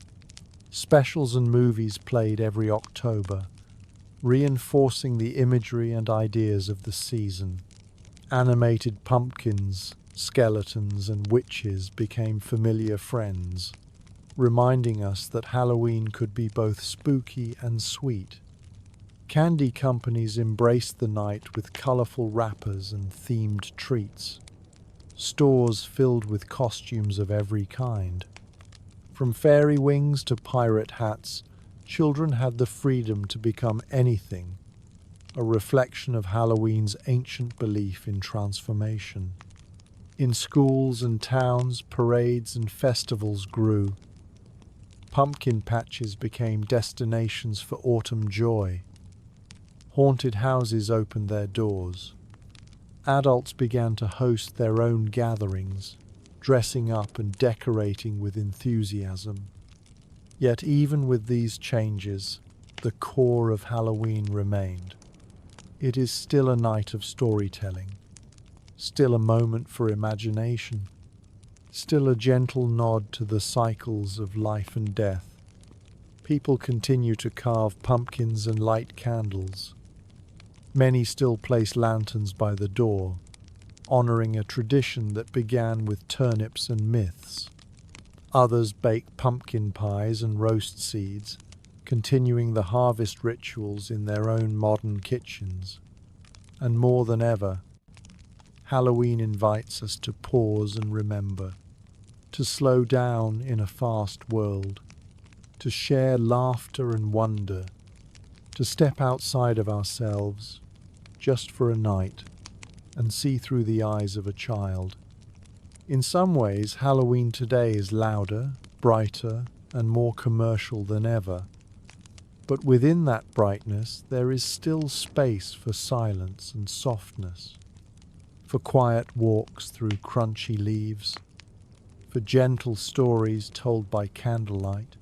Specials and movies played every October, reinforcing the imagery and ideas of the season. Animated pumpkins, skeletons, and witches became familiar friends, reminding us that Halloween could be both spooky and sweet. Candy companies embraced the night with colorful wrappers and themed treats. Stores filled with costumes of every kind. From fairy wings to pirate hats, children had the freedom to become anything, a reflection of Halloween's ancient belief in transformation. In schools and towns, parades and festivals grew. Pumpkin patches became destinations for autumn joy. Haunted houses opened their doors. Adults began to host their own gatherings, dressing up and decorating with enthusiasm. Yet even with these changes, the core of Halloween remained. It is still a night of storytelling, still a moment for imagination, still a gentle nod to the cycles of life and death. People continue to carve pumpkins and light candles. Many still place lanterns by the door, honoring a tradition that began with turnips and myths. Others bake pumpkin pies and roast seeds, continuing the harvest rituals in their own modern kitchens. And more than ever, Halloween invites us to pause and remember, to slow down in a fast world, to share laughter and wonder, to step outside of ourselves, just for a night, and see through the eyes of a child. In some ways, Halloween today is louder, brighter, and more commercial than ever. But within that brightness, there is still space for silence and softness, for quiet walks through crunchy leaves, for gentle stories told by candlelight,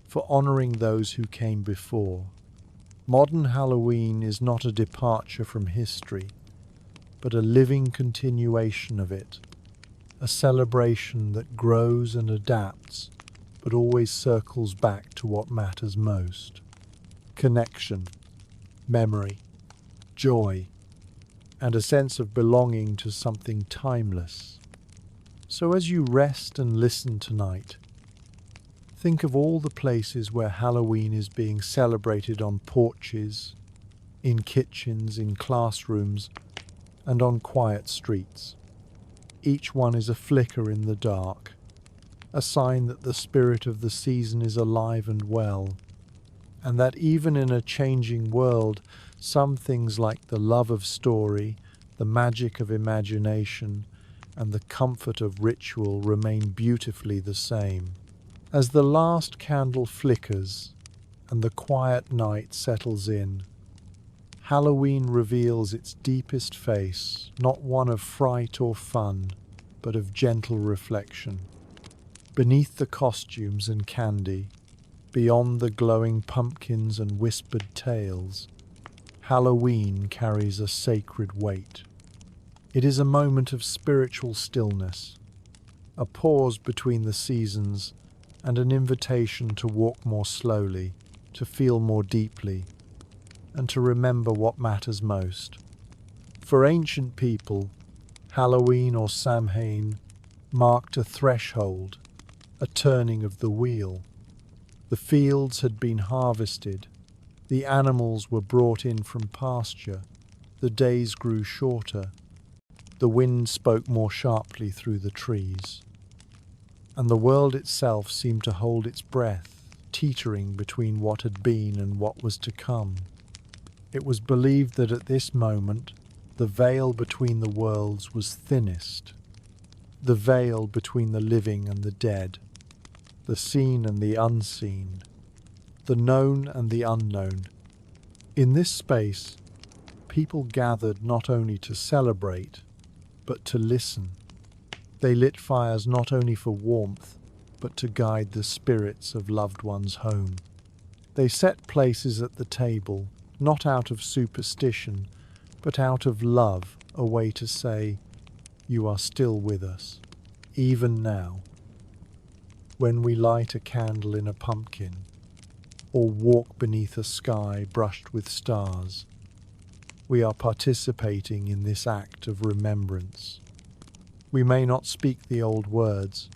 for honoring those who came before. Modern Halloween is not a departure from history, but a living continuation of it, a celebration that grows and adapts, but always circles back to what matters most: connection, memory, joy, and a sense of belonging to something timeless. So as you rest and listen tonight, think of all the places where Halloween is being celebrated: on porches, in kitchens, in classrooms, and on quiet streets. Each one is a flicker in the dark, a sign that the spirit of the season is alive and well, and that even in a changing world, some things like the love of story, the magic of imagination, and the comfort of ritual remain beautifully the same. As the last candle flickers and the quiet night settles in, Halloween reveals its deepest face, not one of fright or fun, but of gentle reflection. Beneath the costumes and candy, beyond the glowing pumpkins and whispered tales, Halloween carries a sacred weight. It is a moment of spiritual stillness, a pause between the seasons, and an invitation to walk more slowly, to feel more deeply, and to remember what matters most. For ancient people, Halloween or Samhain marked a threshold, a turning of the wheel. The fields had been harvested, the animals were brought in from pasture, the days grew shorter, the wind spoke more sharply through the trees, and the world itself seemed to hold its breath, teetering between what had been and what was to come. It was believed that at this moment, the veil between the worlds was thinnest, the veil between the living and the dead, the seen and the unseen, the known and the unknown. In this space, people gathered not only to celebrate, but to listen. They lit fires not only for warmth, but to guide the spirits of loved ones home. They set places at the table, not out of superstition, but out of love, a way to say, "You are still with us, even now." When we light a candle in a pumpkin, or walk beneath a sky brushed with stars, we are participating in this act of remembrance. We may not speak the old words,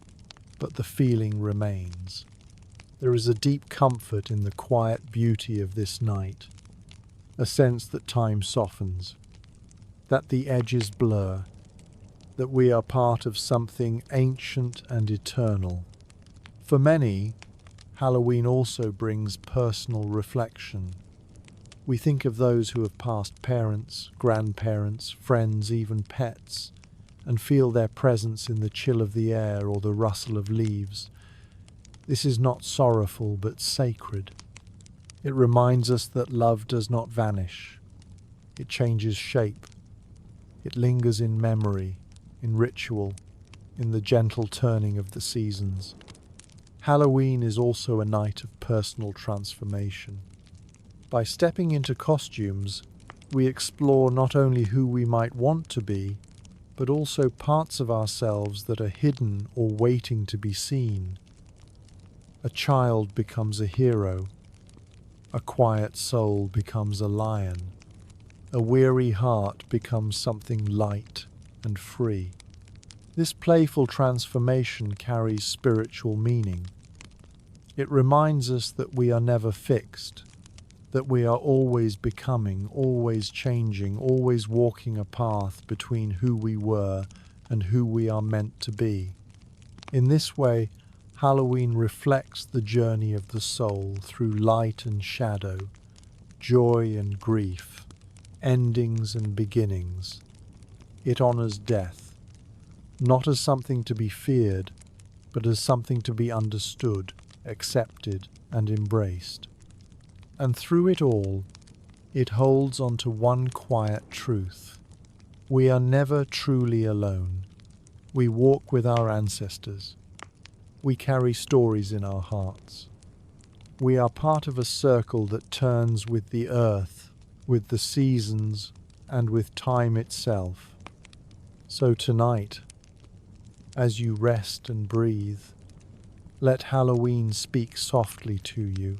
but the feeling remains. There is a deep comfort in the quiet beauty of this night, a sense that time softens, that the edges blur, that we are part of something ancient and eternal. For many, Halloween also brings personal reflection. We think of those who have passed, parents, grandparents, friends, even pets, and feel their presence in the chill of the air or the rustle of leaves. This is not sorrowful but sacred. It reminds us that love does not vanish. It changes shape. It lingers in memory, in ritual, in the gentle turning of the seasons. Halloween is also a night of personal transformation. By stepping into costumes, we explore not only who we might want to be, but also parts of ourselves that are hidden or waiting to be seen. A child becomes a hero. A quiet soul becomes a lion. A weary heart becomes something light and free. This playful transformation carries spiritual meaning. It reminds us that we are never fixed, that we are always becoming, always changing, always walking a path between who we were and who we are meant to be. In this way, Halloween reflects the journey of the soul through light and shadow, joy and grief, endings and beginnings. It honors death, not as something to be feared, but as something to be understood, accepted, and embraced. And through it all, it holds on to one quiet truth. We are never truly alone. We walk with our ancestors. We carry stories in our hearts. We are part of a circle that turns with the earth, with the seasons, and with time itself. So tonight, as you rest and breathe, let Halloween speak softly to you.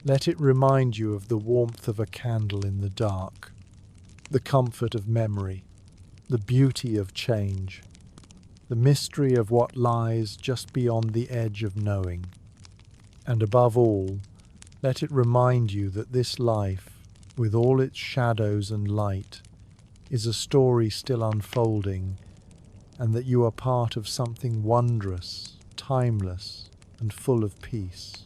Let it remind you of the warmth of a candle in the dark, the comfort of memory, the beauty of change, the mystery of what lies just beyond the edge of knowing. And above all, let it remind you that this life, with all its shadows and light, is a story still unfolding, and that you are part of something wondrous, timeless, and full of peace.